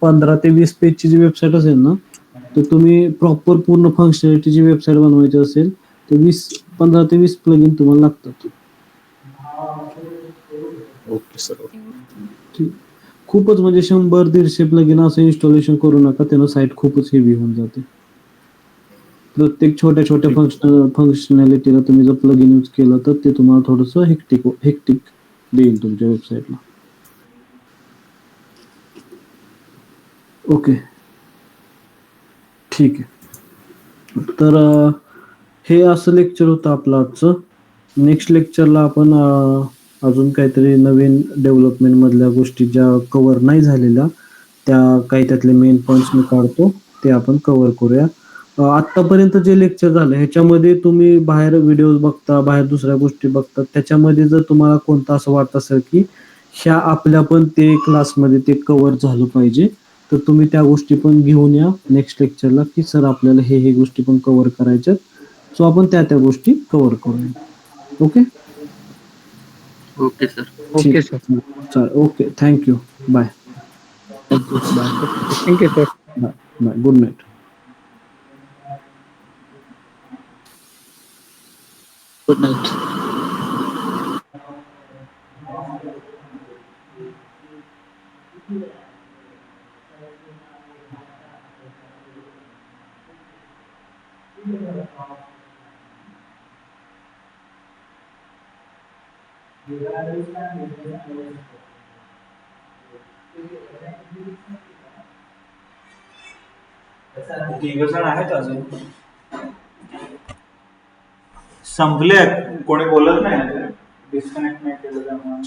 15 ते 20 पेजची जी वेबसाईट असेल ना, तर तुम्ही प्रॉपर पूर्ण फंक्शनॅलिटीची वेबसाईट बनवायची असेल तर 15 ते 20 प्लगइन तुम्हाला लागतात.
Okay sir.
खूपच म्हणजे 100-150 प्लगइन असं इन्स्टॉलेशन करू नका, त्यानं साईट खूपच हेवी होऊन जाते. प्रत्येक छोट्या फंक्शनॅलिटीला तुम्ही जर प्लगइन यूज केलं तर ते तुम्हाला थोडंसं हेक्टिक देईल तुमच्या वेबसाईटला. ओके, ठीक आहे. तर हे असं लेक्चर होतं आपलं आजचं. नेक्स्ट लेक्चरला आपण अजून काहीतरी नवीन डेव्हलपमेंट मधल्या गोष्टी ज्या कव्हर नाही झालेल्या, त्या काही त्यातले मेन पॉईंट्स मी काढतो, ते आपण कव्हर करूया. आत्तापर्यंत जे लेक्चर झालं ह्याच्यामध्ये तुम्ही बाहेर व्हिडिओज बघता, बाहेर दुसऱ्या गोष्टी बघता, त्याच्यामध्ये जर तुम्हाला कोणतं असं वाटत असेल की ह्या आपल्या पण ते क्लासमध्ये ते कव्हर झालं पाहिजे, तर तुम्ही त्या गोष्टी पण घेऊन या नेक्स्ट लेक्चरला की सर आपल्याला हे गोष्टी पण कव्हर करायच्यात. सो आपण त्या गोष्टी कव्हर करूया. Okay.
Okay sir.
Okay sir.
चालेल. Okay, thank you. Bye.
Thank you sir.
Bye. Good night.
Good night.
तिघ जण आहेत अजून, संपले, कोणी बोलत नाही, डिस्कनेक्ट नाही केलं त्यामुळे.